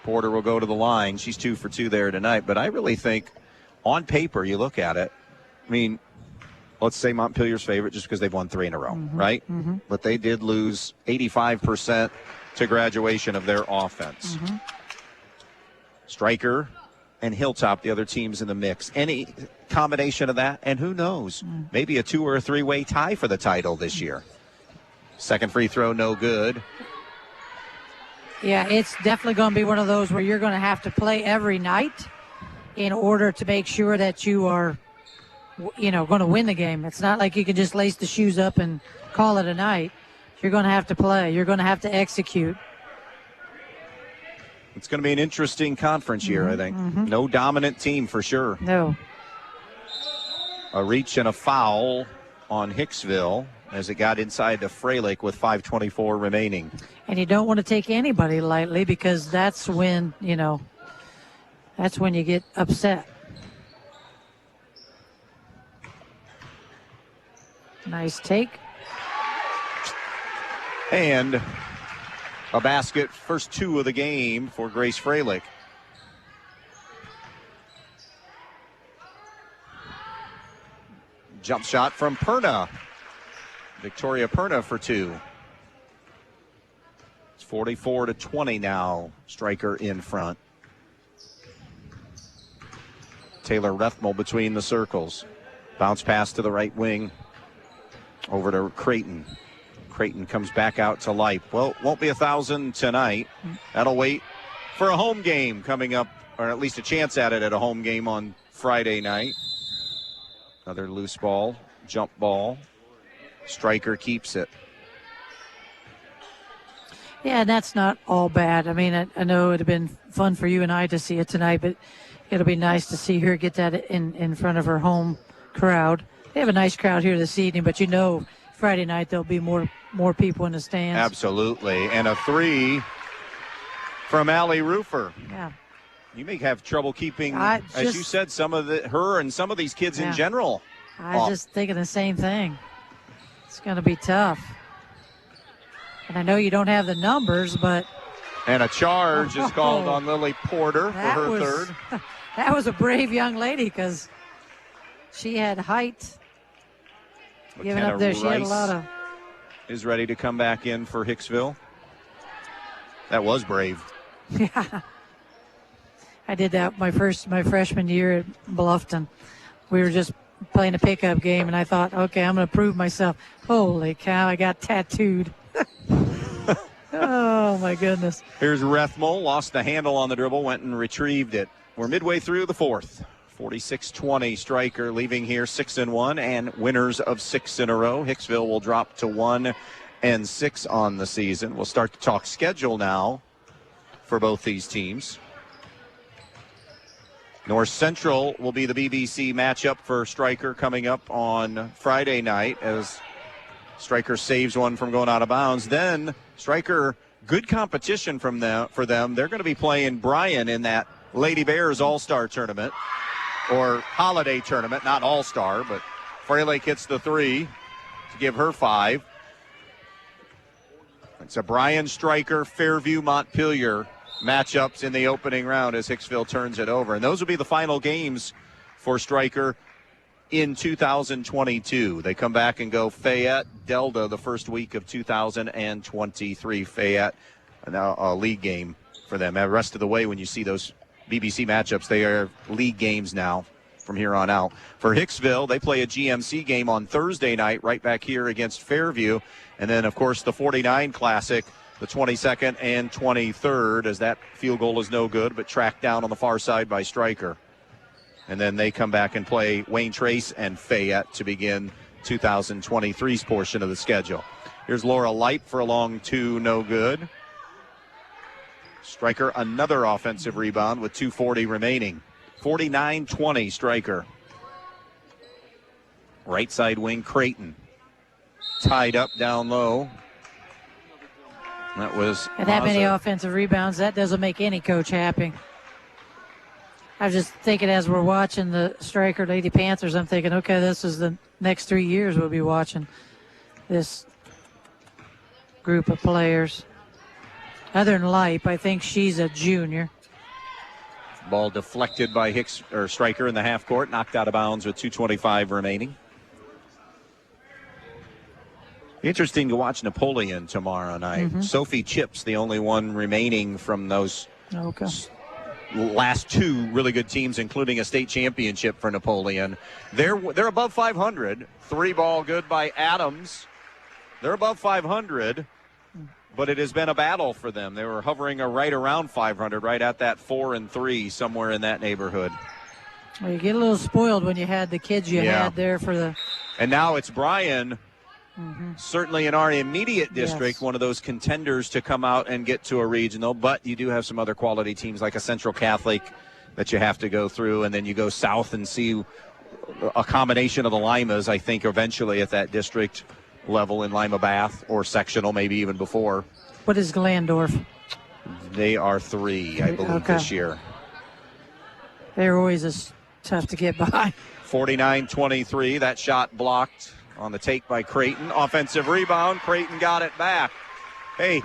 Porter will go to the line. She's 2 for 2 there tonight. But I really think, on paper, you look at it, I mean, let's say Montpelier's favorite just because they've won 3 in a row, right? But they did lose 85% to graduation of their offense. Stryker and Hilltop, the other teams in the mix. Any combination of that, and who knows, maybe a 2 or a 3-way tie for the title this year. Second free throw, no good.
Yeah, it's definitely going to be one of those where you're going to have to play every night in order to make sure that you are, going to win the game. It's not like you can just lace the shoes up and call it a night. You're going to have to play. You're going to have to execute.
It's going to be an interesting conference year, I think. No dominant team for sure.
No.
A reach and a foul on Hicksville as it got inside to Freilich with 5:24 remaining.
And you don't want to take anybody lightly because that's when, that's when you get upset. Nice take.
And a basket, first 2 of the game for Grace Freilich. Jump shot from Perna. Victoria Perna for 2. It's 44-20 now. Stryker in front. Taylor Rethmel between the circles. Bounce pass to the right wing. Over to Creighton. Creighton comes back out to Lipe. Well, won't be 1,000 tonight. That'll wait for a home game coming up, or at least a chance at it at a home game on Friday night. Another loose ball, jump ball. Stryker keeps it.
Yeah, and that's not all bad. I mean, I know it would have been fun for you and I to see it tonight, but it'll be nice to see her get that in front of her home crowd. They have a nice crowd here this evening, but Friday night there'll be more people in the stands.
Absolutely. And a 3 from Allie Rufer.
Yeah.
You may have trouble keeping, as you said, her and some of these kids in general.
I was just thinking the same thing. It's going to be tough. And I know you don't have the numbers, but...
And a charge is called on Lily Porter for her third.
That was a brave young lady because she had height. Giving up there, she had a lot of...
Is ready to come back in for Hicksville. That was brave.
Yeah. I did that my freshman year at Bluffton. We were just playing a pickup game, and I thought, okay, I'm going to prove myself. Holy cow, I got tattooed. Oh, my goodness.
Here's Rethmel, lost the handle on the dribble, went and retrieved it. We're midway through the fourth. 46-20, Stryker leaving here 6-1 and winners of 6 in a row. Hicksville will drop to 1-6 on the season. We'll start to talk schedule now for both these teams. North Central will be the BBC matchup for Stryker coming up on Friday night as Stryker saves one from going out of bounds. Then Stryker, good competition for them. They're going to be playing Bryan in that Lady Bears All-Star tournament or holiday tournament, not All-Star, but Freilich hits the 3 to give her 5. It's a Bryan, Stryker, Fairview, Montpelier matchups in the opening round as Hicksville turns it over. And those will be the final games for Stryker in 2022. They come back and go Fayette, Delta the first week of 2023. Fayette, now a league game for them. The rest of the way, when you see those BBC matchups. They are league games now from here on out. For Hicksville, they play a GMC game on Thursday night right back here against Fairview. And then, of course, the 49 Classic, the 22nd and 23rd, as that field goal is no good, but tracked down on the far side by Stryker. And then they come back and play Wayne Trace and Fayette to begin 2023's portion of the schedule. Here's Laura Light for a long two, no good. Stryker, another offensive rebound with 2:40 remaining. 49-20 Stryker. Right side wing, Creighton. Tied up down low. That was
and that many offensive rebounds, that doesn't make any coach happy. I was just thinking as we're watching the Stryker Lady Panthers, I'm thinking, okay, this is the next 3 years we'll be watching this group of players. Other than Lipe, I think she's a junior.
Ball deflected by Stryker in the half court, knocked out of bounds with 2:25 remaining. Interesting to watch Napoleon tomorrow night.
Mm-hmm.
Sophie Chips, the only one remaining from those last two really good teams, including a state championship for Napoleon. They're above 500. 3-ball good by Adams. They're above 500, but it has been a battle for them. They were hovering right around 500, right at that 4-3, somewhere in that neighborhood.
Well, you get a little spoiled when you had the kids you had there for the...
And now it's Bryan.
Mm-hmm.
Certainly in our immediate district, one of those contenders to come out and get to a regional, but you do have some other quality teams like a Central Catholic that you have to go through, and then you go south and see a combination of the Limas, I think, eventually at that district level in Lima Bath or sectional, maybe even before.
What is Glandorf?
They are 3, I believe, this year.
They're always tough to get by.
49-23, that shot blocked on the take by Creighton. Offensive rebound. Creighton got it back. Hey,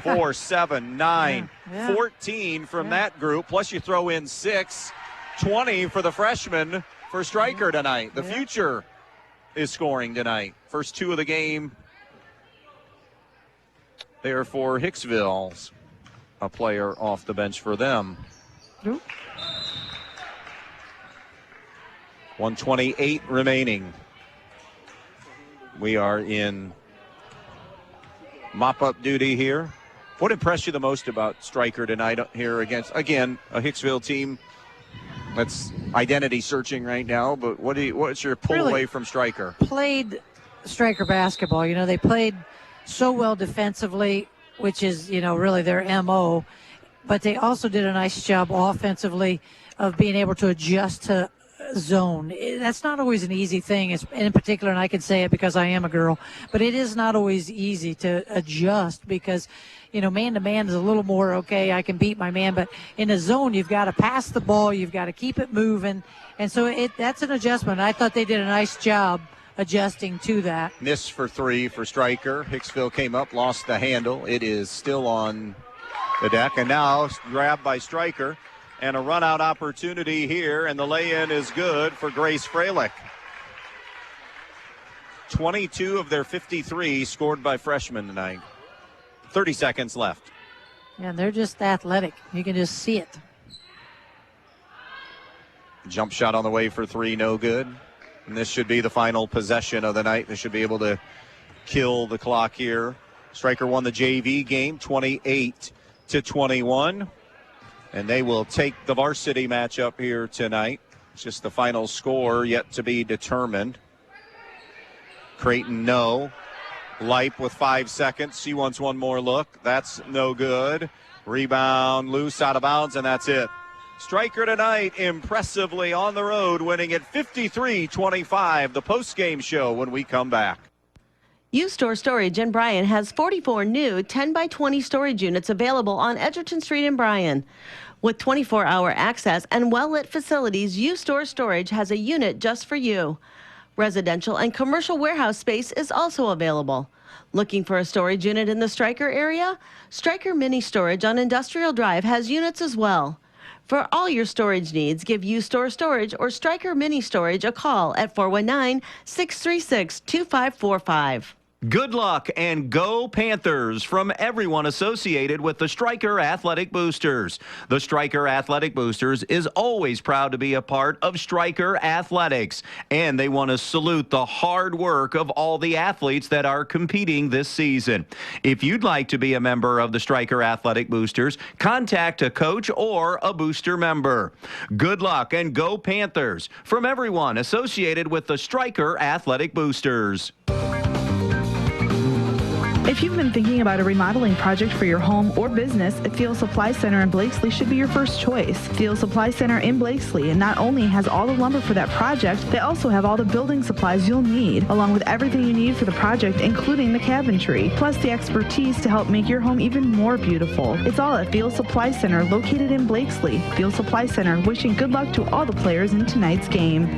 4, 7, 9, 14 from that group. Plus you throw in 6, 20 for the freshman for Stryker tonight. The future is scoring tonight. First 2 of the game there for Hicksville. A player off the bench for them. 1:28 remaining. We are in mop-up duty here. What impressed you the most about Stryker tonight here against, again, a Hicksville team that's identity searching right now, but what's your pull away from Stryker?
Played Stryker basketball. You know, they played so well defensively, which is, you know, really their MO, but they also did a nice job offensively of being able to adjust to zone. That's not always an easy thing, in particular, and I can say it because I am a girl, but it is not always easy to adjust because, you know, man-to-man is a little more, okay, I can beat my man, but in a zone, you've got to pass the ball, you've got to keep it moving, and so that's an adjustment. I thought they did a nice job adjusting to that.
Miss for 3 for Stryker. Hicksville came up, lost the handle. It is still on the deck, and now grabbed by Stryker. And a run-out opportunity here, and the lay-in is good for Grace Freilich. 22 of their 53 scored by freshmen tonight. 30 seconds left.
Yeah, they're just athletic. You can just see it.
Jump shot on the way for 3, no good. And this should be the final possession of the night. They should be able to kill the clock here. Stryker won the JV game 28-21. And they will take the varsity matchup here tonight. It's just the final score yet to be determined. Creighton, no. Lipe with 5 seconds. She wants one more look. That's no good. Rebound loose out of bounds, and that's it. Stryker tonight impressively on the road, winning at 53-25. The postgame show when we come back.
U-Store Storage in Bryan has 44 new 10x20 storage units available on Edgerton Street in Bryan. With 24-hour access and well-lit facilities, U-Store Storage has a unit just for you. Residential and commercial warehouse space is also available. Looking for a storage unit in the Stryker area? Stryker Mini Storage on Industrial Drive has units as well. For all your storage needs, give U-Store Storage or Stryker Mini Storage a call at 419-636-2545.
Good luck and go Panthers from everyone associated with the Stryker Athletic Boosters. The Stryker Athletic Boosters is always proud to be a part of Stryker Athletics, and they want to salute the hard work of all the athletes that are competing this season. If you'd like to be a member of the Stryker Athletic Boosters, contact a coach or a booster member. Good luck and go Panthers from everyone associated with the Stryker Athletic Boosters.
If you've been thinking about a remodeling project for your home or business, Field Supply Center in Blakesley should be your first choice. Field Supply Center in Blakesley not only has all the lumber for that project, they also have all the building supplies you'll need, along with everything you need for the project, including the cabinetry, plus the expertise to help make your home even more beautiful. It's all at Field Supply Center, located in Blakesley. Field Supply Center, wishing good luck to all the players in tonight's game.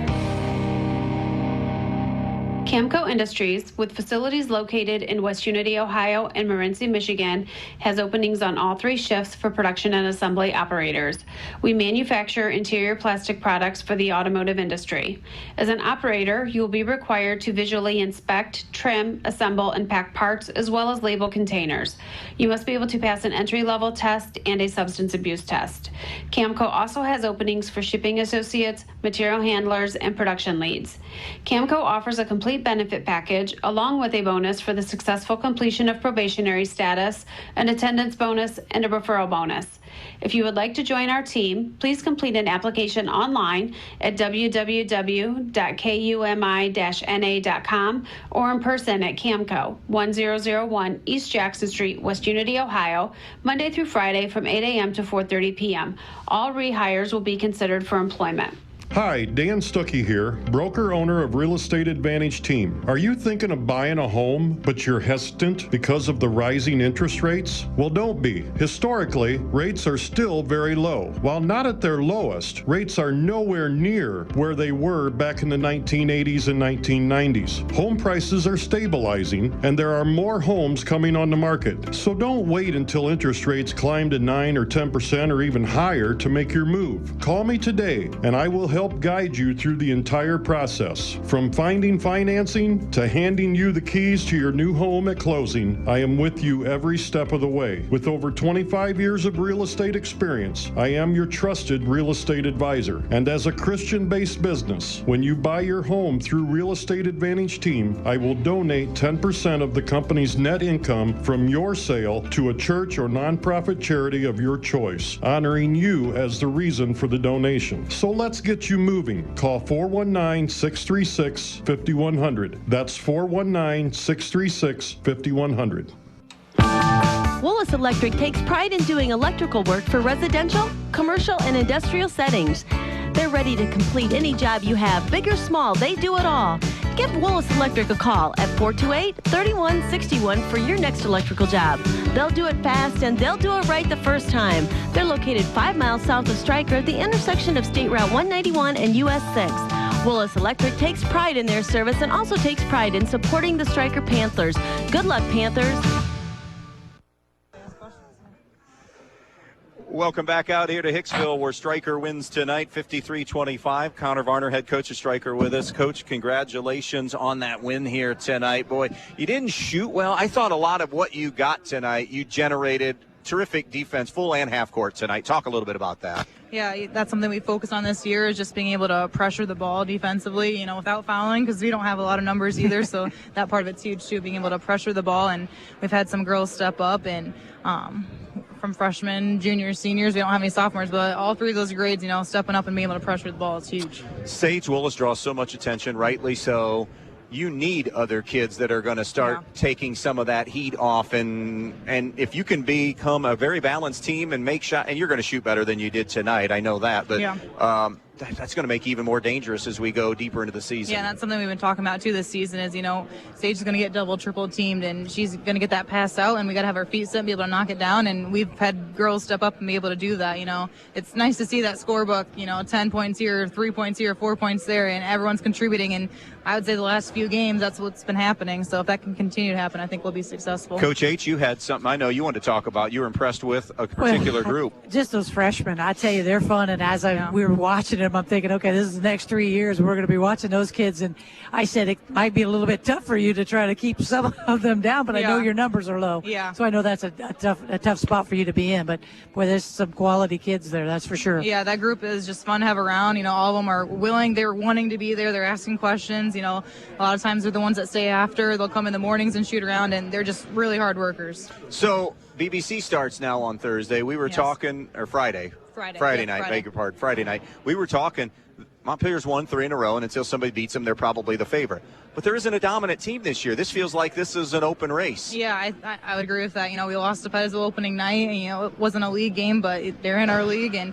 Camco Industries, with facilities located in West Unity, Ohio and Morenci, Michigan, has openings on all 3 shifts for production and assembly operators. We manufacture interior plastic products for the automotive industry. As an operator, you will be required to visually inspect, trim, assemble, and pack parts, as well as label containers. You must be able to pass an entry-level test and a substance abuse test. Camco also has openings for shipping associates, material handlers, and production leads. Camco offers a complete benefit package along with a bonus for the successful completion of probationary status, an attendance bonus, and a referral bonus. If you would like to join our team, please complete an application online at www.kumi-na.com or in person at Camco, 1001 East Jackson Street, West Unity, Ohio, Monday through Friday from 8 a.m. to 4:30 p.m. All rehires will be considered for employment.
Hi, Dan Stuckey here, broker owner of Real Estate Advantage Team. Are you thinking of buying a home, but you're hesitant because of the rising interest rates? Well, don't be. Historically, rates are still very low. While not at their lowest, rates are nowhere near where they were back in the 1980s and 1990s. Home prices are stabilizing, and there are more homes coming on the market. So don't wait until interest rates climb to 9 or 10% or even higher to make your move. Call me today, and I will help guide you through the entire process. From finding financing to handing you the keys to your new home at closing, I am with you every step of the way. With over 25 years of real estate experience, I am your trusted real estate advisor. And as a Christian-based business, when you buy your home through Real Estate Advantage Team, I will donate 10% of the company's net income from your sale to a church or nonprofit charity of your choice, honoring you as the reason for the donation. So let's get you moving. Call 419-636-5100. That's 419-636-5100.
Willis Electric takes pride in doing electrical work for residential, commercial, and industrial settings. They're ready to complete any job you have, big or small, they do it all. Give Willis Electric a call at 428-3161 for your next electrical job. They'll do it fast and they'll do it right the first time. They're located 5 miles south of Stryker at the intersection of State Route 191 and US 6. Willis Electric takes pride in their service and also takes pride in supporting the Stryker Panthers. Good luck, Panthers.
Welcome back out here to Hicksville, where Stryker wins tonight, 53-25. Connor Varner, head coach of Stryker, with us. Coach, congratulations on that win here tonight. Boy, you didn't shoot well. I thought a lot of what you got tonight, you generated terrific defense, full and half court tonight. Talk a little bit about that.
Yeah, that's something we focused on this year, is just being able to pressure the ball defensively, without fouling, because we don't have a lot of numbers either. So that part of it's huge too, being able to pressure the ball. And we've had some girls step up, and from freshmen, juniors, seniors, we don't have any sophomores, but all 3 of those grades, stepping up and being able to pressure the ball is huge.
Sage Willis draws so much attention, rightly so. You need other kids that are going to start taking some of that heat off, and if you can become a very balanced team and make shot, and you're going to shoot better than you did tonight, I know that, but that's going to make it even more dangerous as we go deeper into the season.
Yeah, that's something we've been talking about too this season is, Sage is going to get double, triple teamed, and she's going to get that pass out, and we got to have our feet set and be able to knock it down, and we've had girls step up and be able to do that. It's nice to see that scorebook, 10 points here, 3 points here, 4 points there, and everyone's contributing, and I would say the last few games, that's what's been happening. So if that can continue to happen, I think we'll be successful.
Coach H, you had something I know you wanted to talk about. You were impressed with a particular group.
Just those freshmen. I tell you, they're fun, and as we were watching them, them, I'm thinking, okay, this is the next 3 years. We're going to be watching those kids. And I said it might be a little bit tough for you to try to keep some of them down, but I know your numbers are low.
Yeah.
So I know that's a tough spot for you to be in. But, boy, there's some quality kids there, that's for sure.
Yeah, that group is just fun to have around. You know, all of them are willing. They're wanting to be there. They're asking questions. You know, a lot of times they're the ones that stay after. They'll come in the mornings and shoot around, and they're just really hard workers.
So BBC starts now on Thursday. We were talking, or Friday night, beg your pardon, Friday night. We were talking, Montpelier's won 3 in a row, and until somebody beats them, they're probably the favorite. But there isn't a dominant team this year. This feels like this is an open race.
Yeah, I would agree with that. You know, we lost to Pezzo opening night, and, you know, it wasn't a league game, but they're in our league, and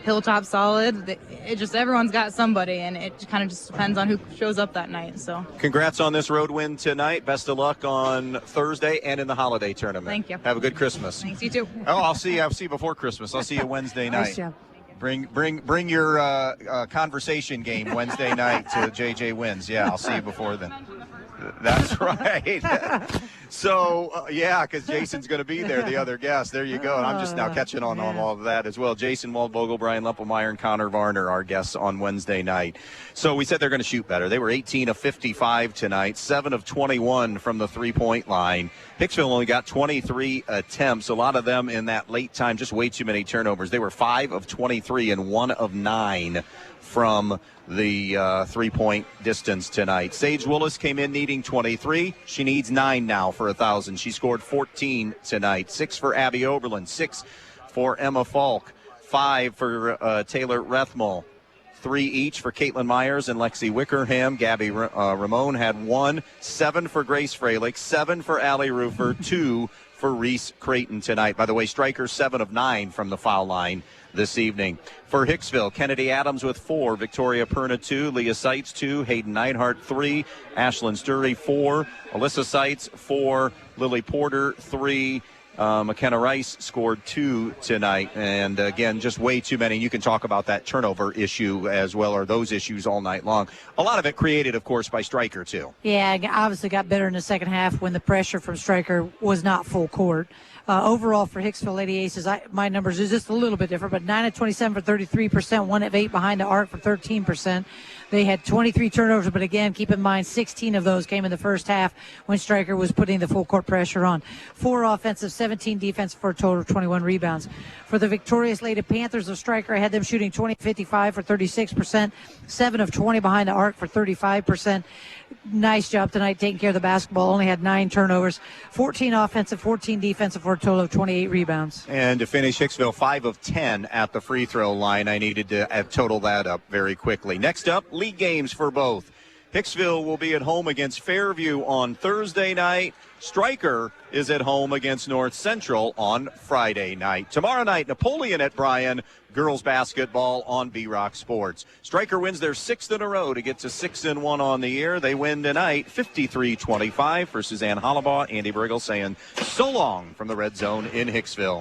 Hilltop solid. Everyone's got somebody, and it kind of just depends on who shows up that night. So,
congrats on this road win tonight. Best of luck on Thursday and in the holiday tournament.
Thank you.
Have a good Christmas.
Thanks, you too.
Oh, I'll see you before Christmas. I'll see you Wednesday night.
Nice job.
Bring your conversation game Wednesday night to JJ Wins. Yeah, I'll see you before then. That's right. So, because Jason's going to be there, the other guest. There you go. And I'm just now catching on all of that as well. Jason Waldvogel, Brian Leppelmeyer, and Connor Varner, our guests on Wednesday night. So we said they're going to shoot better. They were 18 of 55 tonight, 7 of 21 from the three-point line. Hicksville only got 23 attempts, a lot of them in that late time, just way too many turnovers. They were 5 of 23 and 1 of 9 from the three-point distance tonight. Sage Willis came in needing 23. She needs 9 now for 1,000. She scored 14 tonight. 6 for Abby Oberlin, 6 for Emma Falk, 5 for Taylor Rethmel, 3 each for Caitlin Myers and Lexi Wickerham. Gabby Ramon had 1, 7 for Grace Freilich, 7 for Allie Rufer, 2 for Reese Creighton tonight. By the way, Stryker 7 of 9 from the foul line this evening. For Hicksville, Kennedy Adams with 4, Victoria Perna 2, Leah Seitz 2, Hayden Neidhart 3, Ashlyn Sturry 4, Alyssa Seitz 4, Lily Porter 3, McKenna Rice scored 2 tonight. And again, just way too many. You can talk about that turnover issue as well, or those issues all night long. A lot of it created, of course, by Stryker too.
Yeah, obviously got better in the second half when the pressure from Stryker was not full court. Overall for Hicksville Lady Aces, my numbers is just a little bit different, but 9 of 27 for 33%, 1 of 8 behind the arc for 13%. They had 23 turnovers, but again, keep in mind 16 of those came in the first half when Stryker was putting the full court pressure on. 4 offensive, 17 defensive for a total of 21 rebounds. For the victorious Lady Panthers of Stryker, I had them shooting 20-55 for 36%, 7 of 20 behind the arc for 35%. Nice job tonight taking care of the basketball. Only had 9 turnovers, 14 offensive, 14 defensive for a total of 28 rebounds.
And to finish, Hicksville 5 of 10 at the free throw line. I needed to total that up very quickly. Next up, league games for both. Hicksville will be at home against Fairview on Thursday night. Stryker is at home against North Central on Friday night. Tomorrow night, Napoleon at Bryan, girls basketball on B-Rock Sports. Stryker wins their 6th in a row to get to 6-1 on the year. They win tonight 53-25 for Suzanne Hollabaugh. Andy Brigle saying so long from the Red Zone in Hicksville.